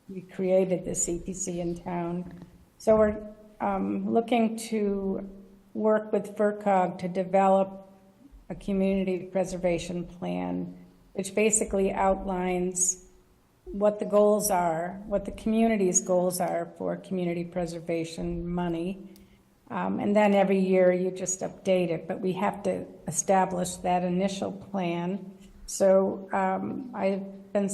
we created the CPC in town. So we're looking to work with FERCog to develop a community preservation plan, which basically outlines what the goals are, what the community's goals are for community preservation money. And then every year you just update it, but we have to establish that initial plan. So I've been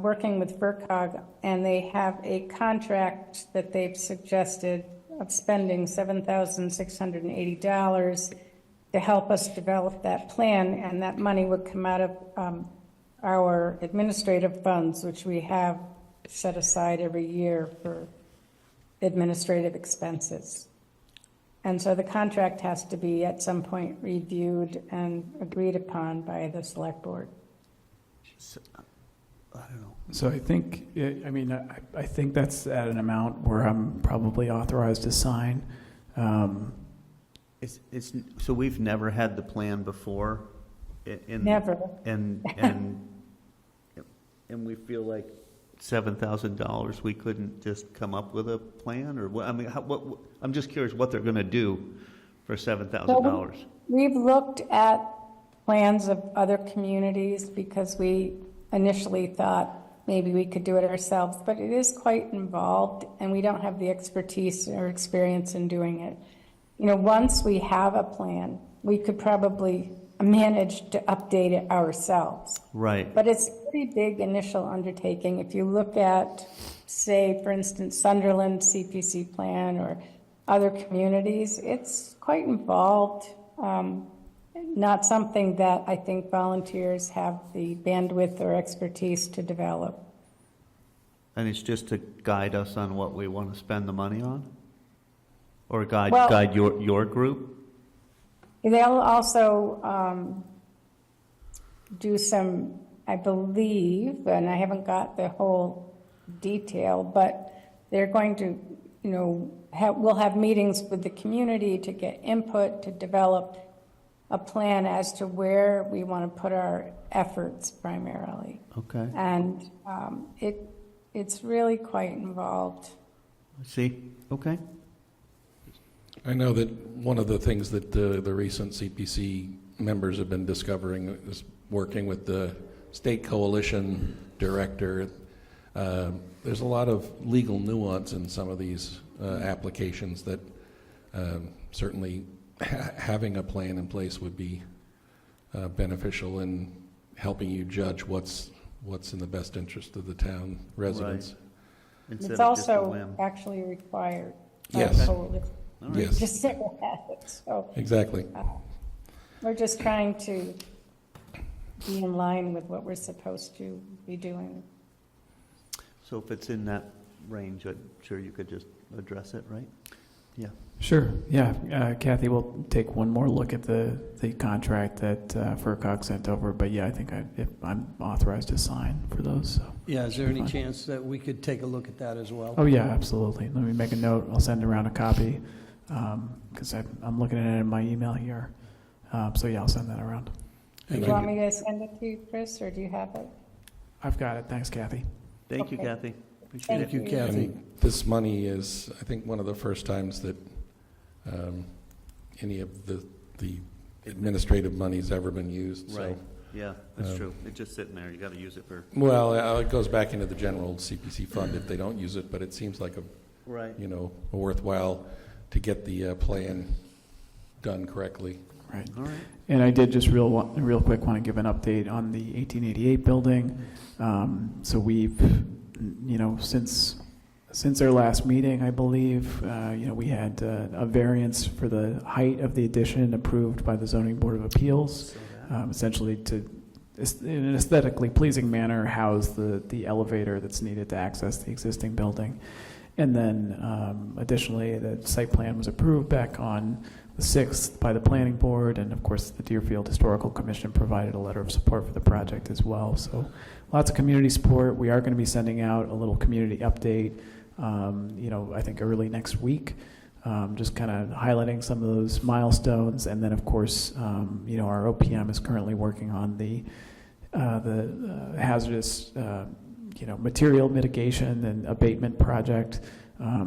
working with FERCog, and they have a contract that they've suggested of spending $7,680 to help us develop that plan, and that money would come out of our administrative funds, which we have set aside every year for administrative expenses. And so the contract has to be at some point reviewed and agreed upon by the select board. I don't know. So I think, I think that's at an amount where I'm probably authorized to sign. So we've never had the plan before? Never. And we feel like $7,000, we couldn't just come up with a plan? Or what? I mean, I'm just curious what they're going to do for $7,000. We've looked at plans of other communities because we initially thought maybe we could do it ourselves, but it is quite involved, and we don't have the expertise or experience in doing it. Once we have a plan, we could probably manage to update it ourselves. Right. But it's a pretty big initial undertaking. If you look at, say, for instance, Sunderland CPC plan or other communities, it's quite involved. not something that I think volunteers have the bandwidth or expertise to develop. And it's just to guide us on what we want to spend the money on? Or guide Well- guide your group? They'll also do some, I believe, and I haven't got the whole detail, but they're going to, we'll have meetings with the community to get input, to develop a plan as to where we want to put our efforts primarily. Okay. And it's really quite involved. I see. Okay. I know that one of the things that the recent CPC members have been discovering is working with the state coalition director. There's a lot of legal nuance in some of these applications that certainly having a plan in place would be beneficial in helping you judge what's in the best interest of the town residents. Right. Instead It's of just a also whim. actually required. by Yes. the coalition. All right. Yes. Just never had it, so. Exactly. We're just trying to be in line with what we're supposed to be doing. So if it's in that range, I'm sure you could just address it, right? Yeah. Sure, yeah. Kathy will take one more look at the contract that FERCog sent over, but yeah, I think if I'm authorized to sign for those. So. Yeah, is there any Fine. chance that we could take a look at that as well? Oh, yeah, absolutely. Let me make a note. I'll send around a copy because I'm looking at it in my email here. So yeah, I'll send that around. Do you want me to send it to you, Chris, or do you have it? I've got it. Thanks, Kathy. Thank you, Okay. Kathy. Appreciate Thank it. you, Kathy. And this money is, I think, one of the first times that any of the administrative money's ever been used. So, Right. Yeah, that's true. It's just sitting there. You got to use it for. well, it goes back into the general CPC fund if they don't use it, but it seems like Right. a worthwhile to get the plan done correctly. Right. All right. And I did just real quick want to give an update on the 1888 building. So we've, since our last meeting, I believe, we had a variance for the height of the addition approved by the Zoning Board of Appeals, essentially to, in an aesthetically pleasing manner, house the elevator that's needed to access the existing building. And then additionally, the site plan was approved back on the 6th by the Planning Board, and of course the Deerfield Historical Commission provided a letter of support for the project as well. So lots of community support. We are going to be sending out a little community update, I think early next week, just kind of highlighting some of those milestones. And then of course, our OPM is currently working on the hazardous material mitigation and abatement project.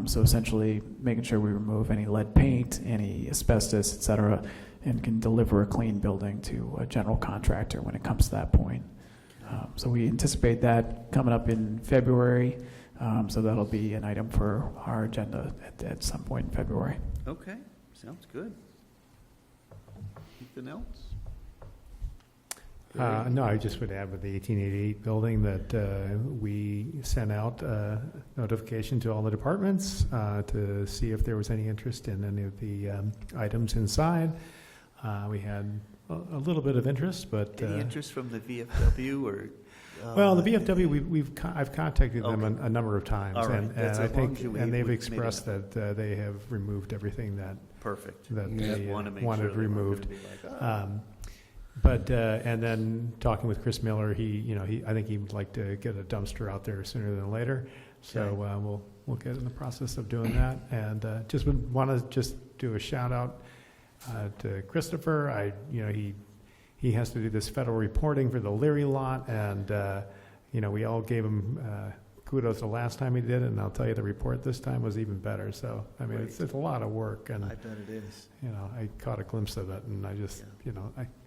So essentially making sure we remove any lead paint, any asbestos, et cetera, and can deliver a clean building to a general contractor when it comes to that point. So we anticipate that coming up in February. So that'll be an item for our agenda at some point in February. Okay. Sounds good. Anything else? No, I just would add with the 1888 building that we sent out a notification to all the departments to see if there was any interest in any of the items inside. We had a little bit of interest, but Any interest from the VFW or? well, the VFW I've contacted them Okay. a number of times, All right. and That's I as long think as we- and they've we- expressed that they have removed everything that Perfect. that Yeah. they Want to make wanted sure they weren't removed. gonna be like, "Oh." But and then talking with Chris Miller, I think he would like to get a dumpster out there sooner than later. So Okay. we'll get in the process of doing that, and just would want to just do a shout out to Christopher. He has to do this federal reporting for the Leary lot, and we all gave him kudos the last time he did it, and I'll tell you the report this time was even better. So I mean, it's a lot of work, and I bet it is. I caught a glimpse of it, and I just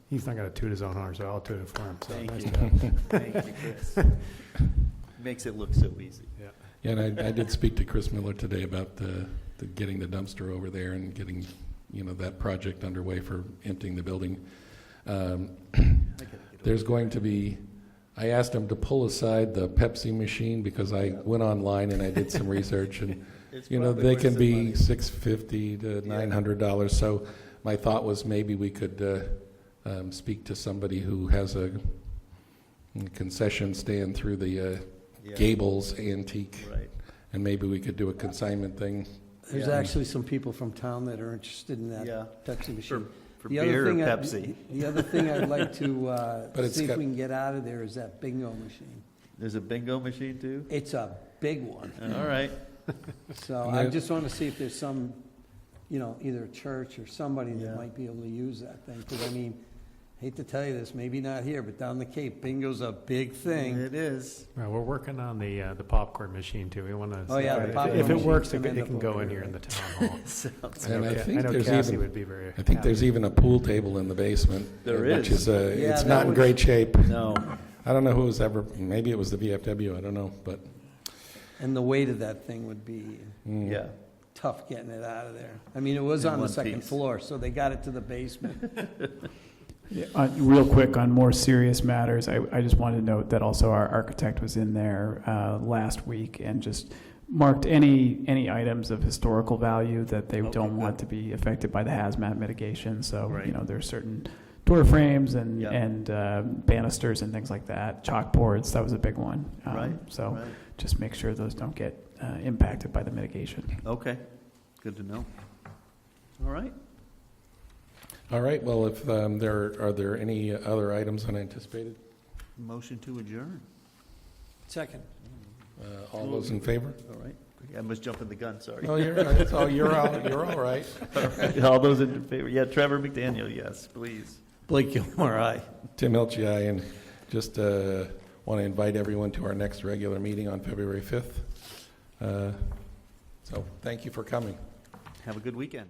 he's not going to toot his own horn, so I'll toot it for him. So Thank nice you. job. Thank you, Chris. Makes it look so easy. Yeah, and I did speak to Chris Miller today about the getting the dumpster over there and getting, that project underway for emptying the building. There's going to be, I asked him to pull aside the Pepsi machine because I went online and I did some research, and It's they probably can worth be some money. $650 to $900. So my thought was maybe we could speak to somebody who has a concession stand through the Gables Antique. Right. And maybe we could do a consignment thing. There's Yeah. actually some people from town that are interested in that Yeah. Pepsi machine. For The other beer or thing Pepsi? The other thing I'd like to But it's see if got- we can get out of there is that bingo machine. There's a bingo machine too? It's a big one. All right. So And I there- just want to see if there's some, either a church or somebody Yeah. that might be able to use that thing. Because I mean, hate to tell you this, maybe not here, but down the Cape, bingo's a big thing. It is. Well, we're working on the popcorn machine too. We want to. Oh, yeah, the popcorn If it machine's works, gonna it end up can go over in here, here in the right? town hall. Sounds And I Ca- think know there's Cassie even, would be very. I think there's happy. even a pool table in the basement. There which is. is, Yeah, it's that not in was- great shape. No. I don't know who was ever, maybe it was the VFW, I don't know, but. And the weight of that thing would be Yeah. tough getting it out of there. I mean, it was In on the one second piece. floor, so they got it to the basement. Yeah, real quick on more serious matters, I just wanted to note that also our architect was in there last week and just marked any items of historical value that they Okay, don't good. want to be affected by the hazmat mitigation. So, Right. there's certain door frames and, Yeah. and banisters and things like that. Chalkboards, that was a big one. Right. So Right. just make sure those don't get impacted by the mitigation. Okay. Good to know. All right. All right, well, if are there any other items unanticipated? Motion to adjourn. Second. All those in favor? All right. I must jump in the gun, sorry. Oh, you're all right. All those in favor? Yeah, Trevor McDaniel, yes, please. Blake Gilmore, aye. Tim Hilchey, aye, and just want to invite everyone to our next regular meeting on February 5th. So thank you for coming. Have a good weekend.